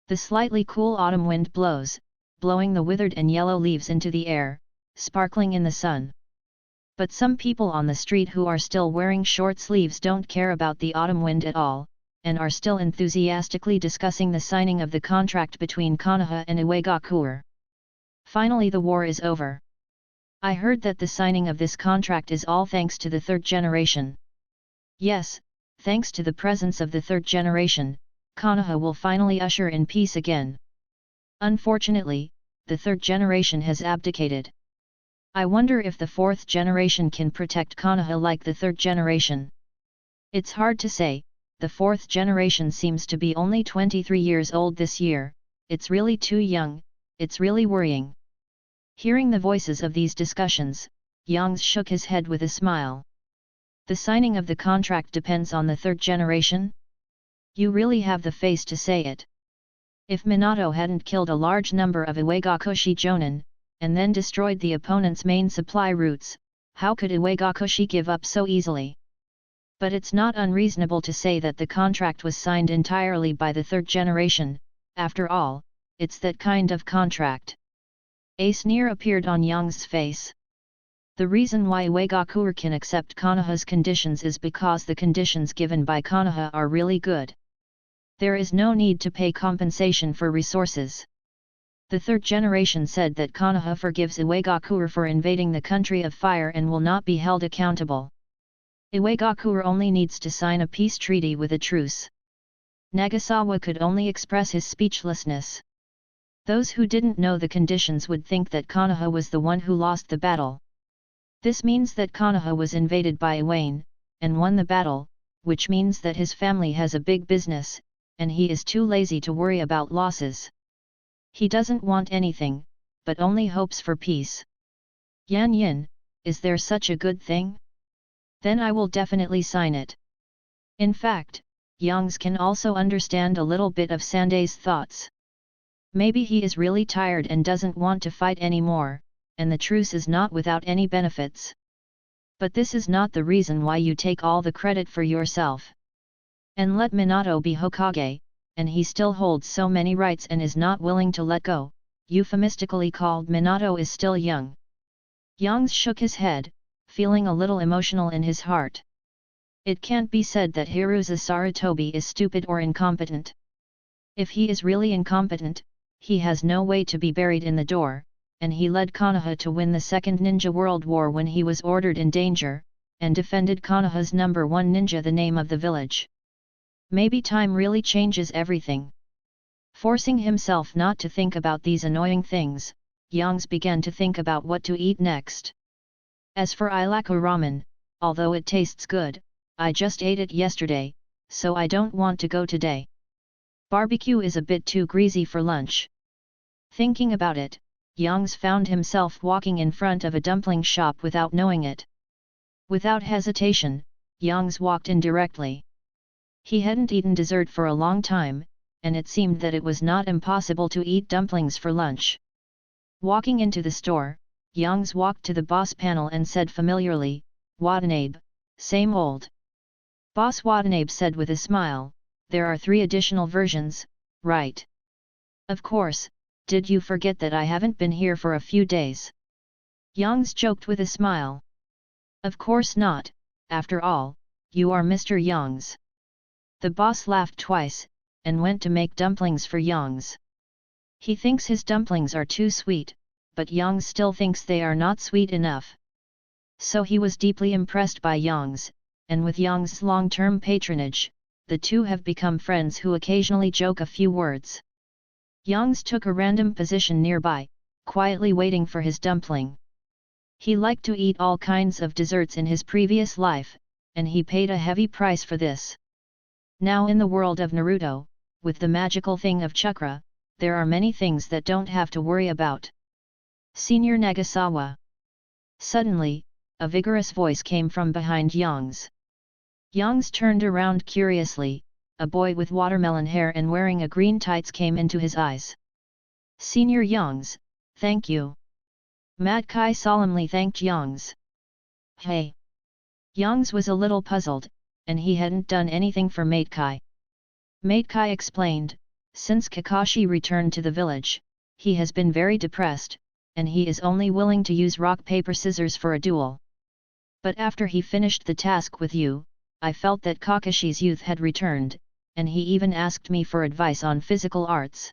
The slightly cool autumn wind blows, blowing the withered and yellow leaves into the air, sparkling in the sun. But some people on the street who are still wearing short sleeves don't care about the autumn wind at all, and are still enthusiastically discussing the signing of the contract between Konoha and Uegakure. Finally the war is over. I heard that the signing of this contract is all thanks to the 3rd generation. Yes, thanks to the presence of the 3rd generation, Konoha will finally usher in peace again. Unfortunately, the 3rd generation has abdicated. I wonder if the 4th generation can protect Konoha like the 3rd generation. It's hard to say, the fourth generation seems to be only 23 years old this year, it's really too young, it's really worrying. Hearing the voices of these discussions, Yang shook his head with a smile. The signing of the contract depends on the third generation? You really have the face to say it. If Minato hadn't killed a large number of Iwagakushi Jonin, and then destroyed the opponent's main supply routes, how could Iwagakushi give up so easily? But it's not unreasonable to say that the contract was signed entirely by the third generation, after all, it's that kind of contract. A sneer appeared on Yang's face. The reason why Iwagakure can accept Konoha's conditions is because the conditions given by Konoha are really good. There is no need to pay compensation for resources. The third generation said that Konoha forgives Iwagakure for invading the country of fire and will not be held accountable. Iwagakure only needs to sign a peace treaty with a truce. Nagasawa could only express his speechlessness. Those who didn't know the conditions would think that Konoha was the one who lost the battle. This means that Konoha was invaded by Iwane, and won the battle, which means that his family has a big business, and he is too lazy to worry about losses. He doesn't want anything, but only hopes for peace. Yan Yin, is there such a good thing? Then I will definitely sign it. In fact, Yangs can also understand a little bit of Sanday's thoughts. Maybe he is really tired and doesn't want to fight anymore, and the truce is not without any benefits. But this is not the reason why you take all the credit for yourself. And let Minato be Hokage, and he still holds so many rights and is not willing to let go, euphemistically called Minato is still young. Yangs shook his head, feeling a little emotional in his heart. It can't be said that Hiruza Sarutobi is stupid or incompetent. If he is really incompetent, he has no way to be buried in the door, and he led Konoha to win the Second Ninja World War when he was ordered in danger, and defended Konoha's #1 ninja, the name of the village. Maybe time really changes everything. Forcing himself not to think about these annoying things, Yangs began to think about what to eat next. As for Ilaku ramen, although it tastes good, I just ate it yesterday, so I don't want to go today. Barbecue is a bit too greasy for lunch. Thinking about it, Yangs found himself walking in front of a dumpling shop without knowing it. Without hesitation, Yangs walked in directly. He hadn't eaten dessert for a long time, and it seemed that it was not impossible to eat dumplings for lunch. Walking into the store, Yangs walked to the boss panel and said familiarly, "Watanabe, same old." Boss Watanabe said with a smile, "There are 3 additional versions, right?" "Of course, did you forget that I haven't been here for a few days?" Yangs joked with a smile. "Of course not, after all, you are Mr. Yangs." The boss laughed twice, and went to make dumplings for Yangs. He thinks his dumplings are too sweet, but Yangs still thinks they are not sweet enough. So he was deeply impressed by Yangs, and with Yang's long-term patronage, the two have become friends who occasionally joke a few words. Yangs took a random position nearby, quietly waiting for his dumpling. He liked to eat all kinds of desserts in his previous life, and he paid a heavy price for this. Now in the world of Naruto, with the magical thing of chakra, there are many things that don't have to worry about. Senior Nagasawa. Suddenly, a vigorous voice came from behind Yangs. Yangs turned around curiously. A boy with watermelon hair and wearing a green tights came into his eyes. "Senior Yangs, thank you." Mad Kai solemnly thanked Yangs. "Hey!" Yangs was a little puzzled, and he hadn't done anything for Mate Kai. Mate Kai explained, since Kakashi returned to the village, he has been very depressed, and he is only willing to use rock-paper-scissors for a duel. But after he finished the task with you, I felt that Kakashi's youth had returned, and he even asked me for advice on physical arts.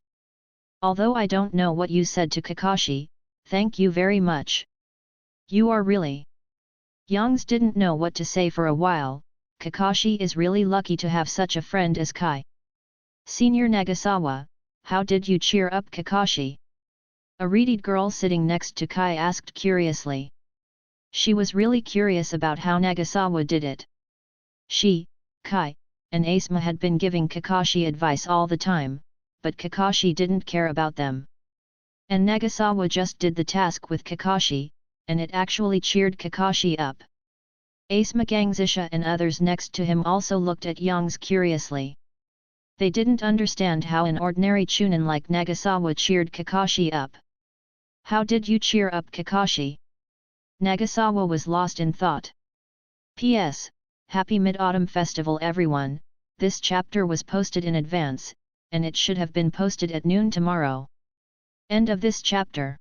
Although I don't know what you said to Kakashi, thank you very much. You are really... Yangs didn't know what to say for a while. Kakashi is really lucky to have such a friend as Kai. Senior Nagasawa, how did you cheer up Kakashi? A reedy girl sitting next to Kai asked curiously. She was really curious about how Nagasawa did it. She, Kai, and Asuma had been giving Kakashi advice all the time, but Kakashi didn't care about them. And Nagasawa just did the task with Kakashi, and it actually cheered Kakashi up. Asuma Gangzisha and others next to him also looked at Youngs curiously. They didn't understand how an ordinary Chunin like Nagasawa cheered Kakashi up. How did you cheer up Kakashi? Nagasawa was lost in thought. P.S. Happy Mid-Autumn Festival everyone, this chapter was posted in advance, and it should have been posted at noon tomorrow. End of this chapter.